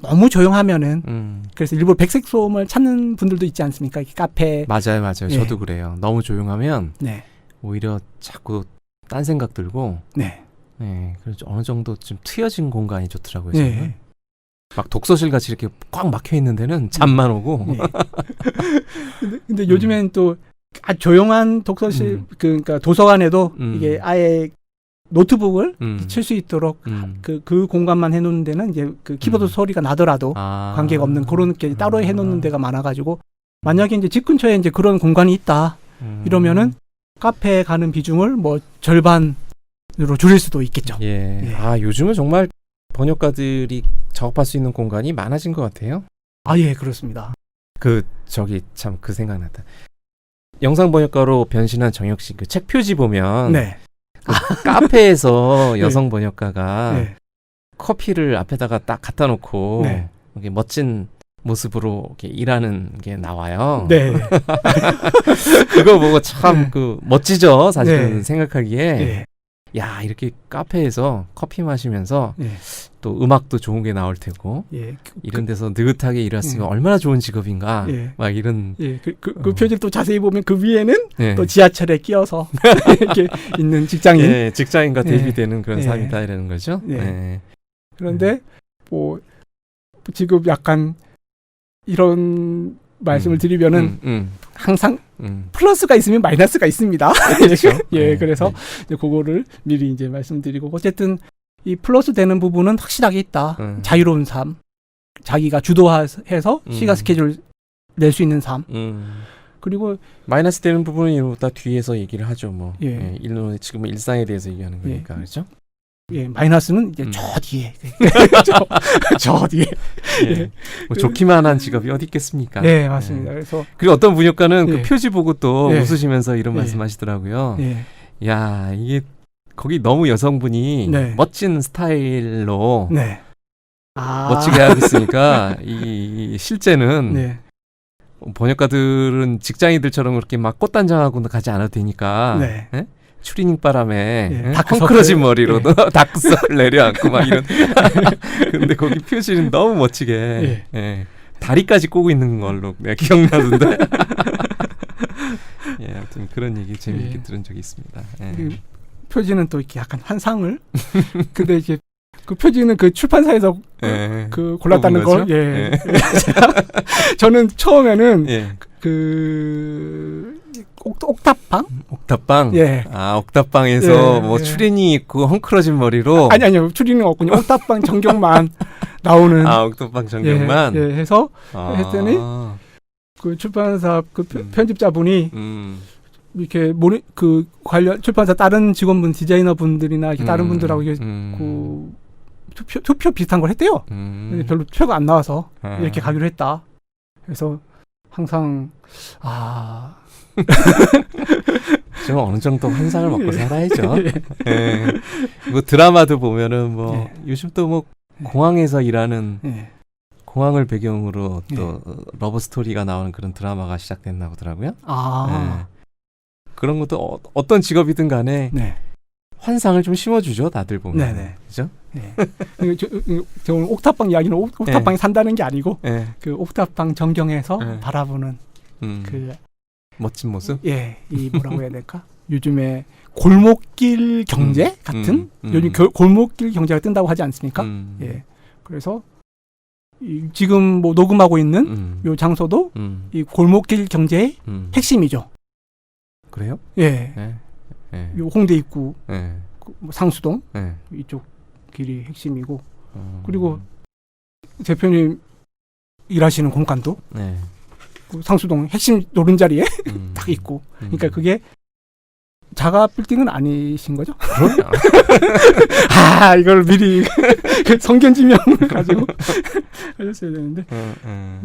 Speaker 5: 너무 조용하면은 그래서 일부러 백색 소음을 찾는 분들도 있지 않습니까? 이렇게 카페
Speaker 1: 맞아요.
Speaker 5: 예.
Speaker 1: 저도 그래요. 너무 조용하면
Speaker 5: 네.
Speaker 1: 오히려 자꾸 딴 생각 들고.
Speaker 5: 네.
Speaker 1: 네, 그래서 어느 정도 좀 트여진 공간이 좋더라고요.
Speaker 5: 네.
Speaker 1: 저는. 막 독서실 같이 이렇게 꽉 막혀 있는 데는 잠만 오고.
Speaker 5: 네. 근데 요즘엔 또 조용한 독서실 그러니까 도서관에도 이게 아예 노트북을 칠 수 있도록 그 공간만 해놓는 데는 이제 그 키보드 소리가 나더라도 관계가 없는 그런 게 따로 해놓는 데가 많아가지고 만약에 이제 집 근처에 이제 그런 공간이 있다 이러면은 카페에 가는 비중을 뭐 절반으로 줄일 수도 있겠죠.
Speaker 1: 예.
Speaker 5: 예.
Speaker 1: 아, 요즘은 정말 번역가들이 작업할 수 있는 공간이 많아진 것 같아요.
Speaker 5: 예, 그렇습니다.
Speaker 1: 참 그 생각났다. 영상 번역가로 변신한 정혁 씨 그 책 표지 보면
Speaker 5: 네.
Speaker 1: 그 카페에서 여성 번역가가
Speaker 5: 네.
Speaker 1: 커피를 앞에다가 딱 갖다 놓고
Speaker 5: 네.
Speaker 1: 이렇게 멋진 모습으로 이렇게 일하는 게 나와요.
Speaker 5: 네.
Speaker 1: 그거 보고 참 그 멋지죠, 사실은
Speaker 5: 네.
Speaker 1: 생각하기에.
Speaker 5: 네.
Speaker 1: 야, 이렇게 카페에서 커피 마시면서
Speaker 5: 네.
Speaker 1: 또 음악도 좋은 게 나올 테고
Speaker 5: 예.
Speaker 1: 이런 데서 느긋하게 일했으면 얼마나 좋은 직업인가.
Speaker 5: 예.
Speaker 1: 막 이런.
Speaker 5: 예. 그 표지를 또 자세히 보면 그 위에는
Speaker 1: 네.
Speaker 5: 또 지하철에 끼어서 이렇게 있는 직장인.
Speaker 1: 예, 직장인과
Speaker 5: 네.
Speaker 1: 대비되는 그런
Speaker 5: 네.
Speaker 1: 삶이다 이라는 거죠.
Speaker 5: 네.
Speaker 1: 네.
Speaker 5: 그런데 뭐 지금 약간 이런 말씀을 드리면은 항상 플러스가 있으면 마이너스가 있습니다.
Speaker 1: 그렇죠.
Speaker 5: 예,
Speaker 1: 네.
Speaker 5: 그래서
Speaker 1: 네.
Speaker 5: 이제 그거를 미리 이제 말씀드리고 어쨌든 이 플러스 되는 부분은 확실하게 있다. 자유로운 삶, 자기가 주도해서 시간 스케줄 낼 수 있는 삶. 그리고
Speaker 1: 마이너스 되는 부분은 이따 뒤에서 얘기를 하죠. 뭐
Speaker 5: 예.
Speaker 1: 지금 일상에 대해서 얘기하는 거니까 그렇죠.
Speaker 5: 예, 마이너스는 이제 저 뒤에 저 뒤에.
Speaker 1: 예. 뭐 좋기만 한 직업이 어디 있겠습니까?
Speaker 5: 네, 맞습니다. 그래서
Speaker 1: 그리고 어떤 분역가는
Speaker 5: 예.
Speaker 1: 그 표지 보고 또
Speaker 5: 예.
Speaker 1: 웃으시면서 이런
Speaker 5: 예.
Speaker 1: 말씀하시더라고요.
Speaker 5: 예,
Speaker 1: 야, 이게 거기 너무 여성분이
Speaker 5: 네.
Speaker 1: 멋진 스타일로
Speaker 5: 네.
Speaker 1: 멋지게 하고 있으니까 이 실제는
Speaker 5: 네.
Speaker 1: 번역가들은 직장인들처럼 그렇게 막 꽃단장하고는 가지 않아도 되니까
Speaker 5: 네.
Speaker 1: 예? 추리닝 바람에
Speaker 5: 예,
Speaker 1: 예?
Speaker 5: 다크서클.
Speaker 1: 헝클어진 머리로 다크서클 내려앉고 막 이런 근데 거기 표지는 너무 멋지게
Speaker 5: 예.
Speaker 1: 예. 다리까지 꼬고 있는 걸로 내가 기억나던데 예, 아무튼 그런 얘기 재미있게
Speaker 5: 예.
Speaker 1: 들은 적이 있습니다. 예.
Speaker 5: 그 표지는 또 이렇게 약간 환상을 근데 이제 그 표지는 그 출판사에서
Speaker 1: 예.
Speaker 5: 그 골랐다는
Speaker 1: 뽑은
Speaker 5: 걸
Speaker 1: 거죠?
Speaker 5: 예. 저는 처음에는
Speaker 1: 예.
Speaker 5: 그 옥탑방?
Speaker 1: 옥탑방?
Speaker 5: 예.
Speaker 1: 아, 옥탑방에서
Speaker 5: 예,
Speaker 1: 뭐
Speaker 5: 예.
Speaker 1: 추리닝 입고 헝클어진 머리로
Speaker 5: 아니요. 추리닝 없군요. 옥탑방 전경만 나오는
Speaker 1: 아, 옥탑방 전경만?
Speaker 5: 예, 예, 해서
Speaker 1: 아.
Speaker 5: 했더니 그 출판사 그 편집자분이 이렇게 그 관련 출판사 다른 직원분 디자이너 분들이나 이렇게 다른 분들하고 이게 그 투표 비슷한 걸 했대요. 근데 별로 표가 안 나와서 이렇게 가기로 했다. 그래서 항상
Speaker 1: 좀 어느 정도 환상을 먹고
Speaker 5: 예.
Speaker 1: 살아야죠. 예. 뭐 드라마도 보면은 뭐
Speaker 5: 예.
Speaker 1: 요즘 또 뭐 공항에서 일하는
Speaker 5: 예.
Speaker 1: 공항을 배경으로
Speaker 5: 예.
Speaker 1: 또 러브 스토리가 나오는 그런 드라마가 시작됐나 보더라고요.
Speaker 5: 아,
Speaker 1: 예. 그런 것도 어떤 직업이든 간에
Speaker 5: 네,
Speaker 1: 환상을 좀 심어주죠, 다들 보면.
Speaker 5: 네네.
Speaker 1: 그죠?
Speaker 5: 네. 저 오늘 옥탑방 이야기는 옥탑방에 산다는 게 아니고
Speaker 1: 예.
Speaker 5: 그 옥탑방 전경에서
Speaker 1: 예.
Speaker 5: 바라보는 그
Speaker 1: 멋진 모습.
Speaker 5: 예, 이 뭐라고 해야 될까? 요즘에 골목길 경제 같은 요즘 골목길 경제가 뜬다고 하지 않습니까? 예. 그래서 지금 뭐 녹음하고 있는 요 장소도 이 골목길 경제의 핵심이죠.
Speaker 1: 그래요?
Speaker 5: 예.
Speaker 1: 예. 예.
Speaker 5: 요 홍대 입구
Speaker 1: 예.
Speaker 5: 뭐 상수동
Speaker 1: 예.
Speaker 5: 이쪽 길이 핵심이고 그리고 대표님 일하시는 공간도
Speaker 1: 네.
Speaker 5: 그 상수동 핵심 노른자리에 딱 있고 그러니까 그게 자가 빌딩은 아니신 거죠?
Speaker 1: 그럼요.
Speaker 5: 이걸 미리 성견지명 가지고 하셨어야 되는데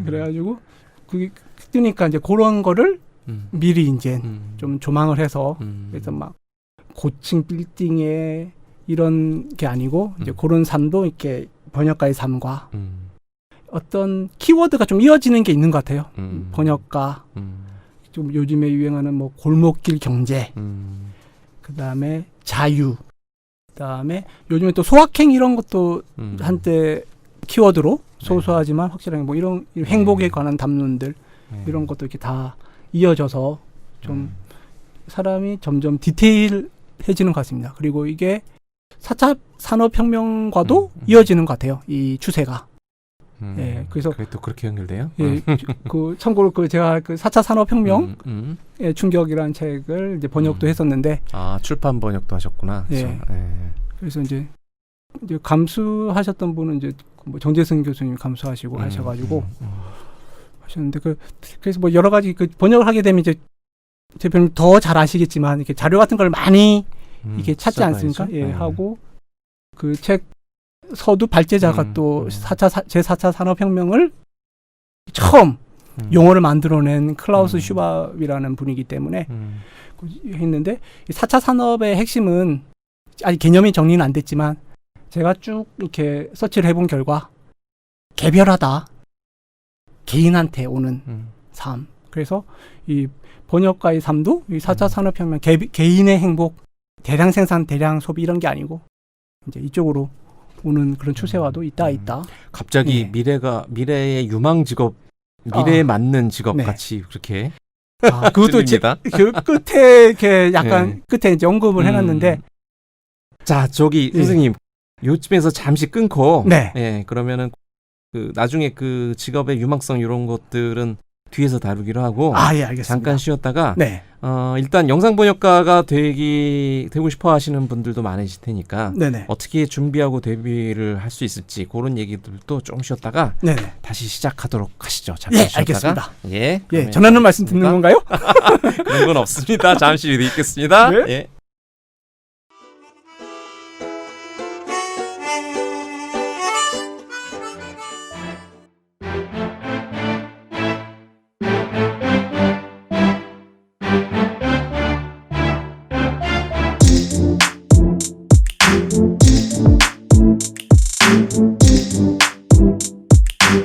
Speaker 5: 그래가지고 그게 뜨니까 이제 그런 거를 미리 이제 좀 조망을 해서 그래서 막 고층 빌딩에 이런 게 아니고 이제 그런 삶도 이렇게 번역가의 삶과 어떤 키워드가 좀 이어지는 게 있는 것 같아요. 번역가, 좀 요즘에 유행하는 뭐 골목길 경제, 그 다음에 자유, 그 다음에 요즘에 또 소확행 이런 것도 한때 키워드로 소소하지만 확실하게 뭐 이런 행복에 관한 담론들 이런 것도 이렇게 다 이어져서 좀 사람이 점점 디테일해지는 것 같습니다. 그리고 이게 4차 산업혁명과도 이어지는 것 같아요. 이 추세가. 예, 그래서
Speaker 1: 그게 또 그렇게 연결돼요?
Speaker 5: 예, 그 참고로 그 제가 그 4차 산업혁명의 충격이라는 책을 이제 번역도 했었는데
Speaker 1: 아, 출판 번역도 하셨구나.
Speaker 5: 예.
Speaker 1: 그렇죠? 예.
Speaker 5: 그래서 이제 감수하셨던 분은 이제 뭐 정재승 교수님 감수하시고 하셔가지고 하셨는데 그래서 뭐 여러 가지 그 번역을 하게 되면 이제 대표님 더 잘 아시겠지만 이렇게 자료 같은 걸 많이 이게 찾지 않습니까? 예, 하고 그 책 서두 발제자가 또 제4차 산업혁명을 처음 용어를 만들어낸 클라우스 슈밥이라는 분이기 때문에 했는데 이 4차 산업의 핵심은 아직 개념이 정리는 안 됐지만 제가 쭉 이렇게 서치를 해본 결과 개별하다. 개인한테 오는 삶. 그래서 이 번역가의 삶도 이 4차 산업혁명 개인의 행복, 대량 생산, 대량 소비 이런 게 아니고 이제 이쪽으로 오는 그런 추세와도 있다.
Speaker 1: 갑자기
Speaker 5: 예.
Speaker 1: 미래의 유망 직업, 미래에 맞는 직업
Speaker 5: 네.
Speaker 1: 같이 그렇게
Speaker 5: 그것도
Speaker 1: 들립니다.
Speaker 5: 그 끝에 이렇게 약간 끝에 이제 언급을 해놨는데
Speaker 1: 자, 저기
Speaker 5: 예.
Speaker 1: 선생님 요쯤에서 잠시 끊고
Speaker 5: 네.
Speaker 1: 예, 그러면은 그 나중에 그 직업의 유망성 이런 것들은 뒤에서 다루기로 하고
Speaker 5: 예, 알겠습니다.
Speaker 1: 잠깐 쉬었다가
Speaker 5: 네.
Speaker 1: 일단 영상 번역가가 되고 싶어 하시는 분들도 많으실 테니까
Speaker 5: 네네.
Speaker 1: 어떻게 준비하고 데뷔를 할 수 있을지 그런 얘기들도 조금 쉬었다가
Speaker 5: 네네.
Speaker 1: 다시 시작하도록 하시죠. 잠깐
Speaker 5: 예,
Speaker 1: 쉬었다가.
Speaker 5: 알겠습니다.
Speaker 1: 예.
Speaker 5: 예, 전하는 말씀 듣는 건가요?
Speaker 1: 그런 건 없습니다. 잠시 뒤에 있겠습니다.
Speaker 5: 네.
Speaker 1: 예.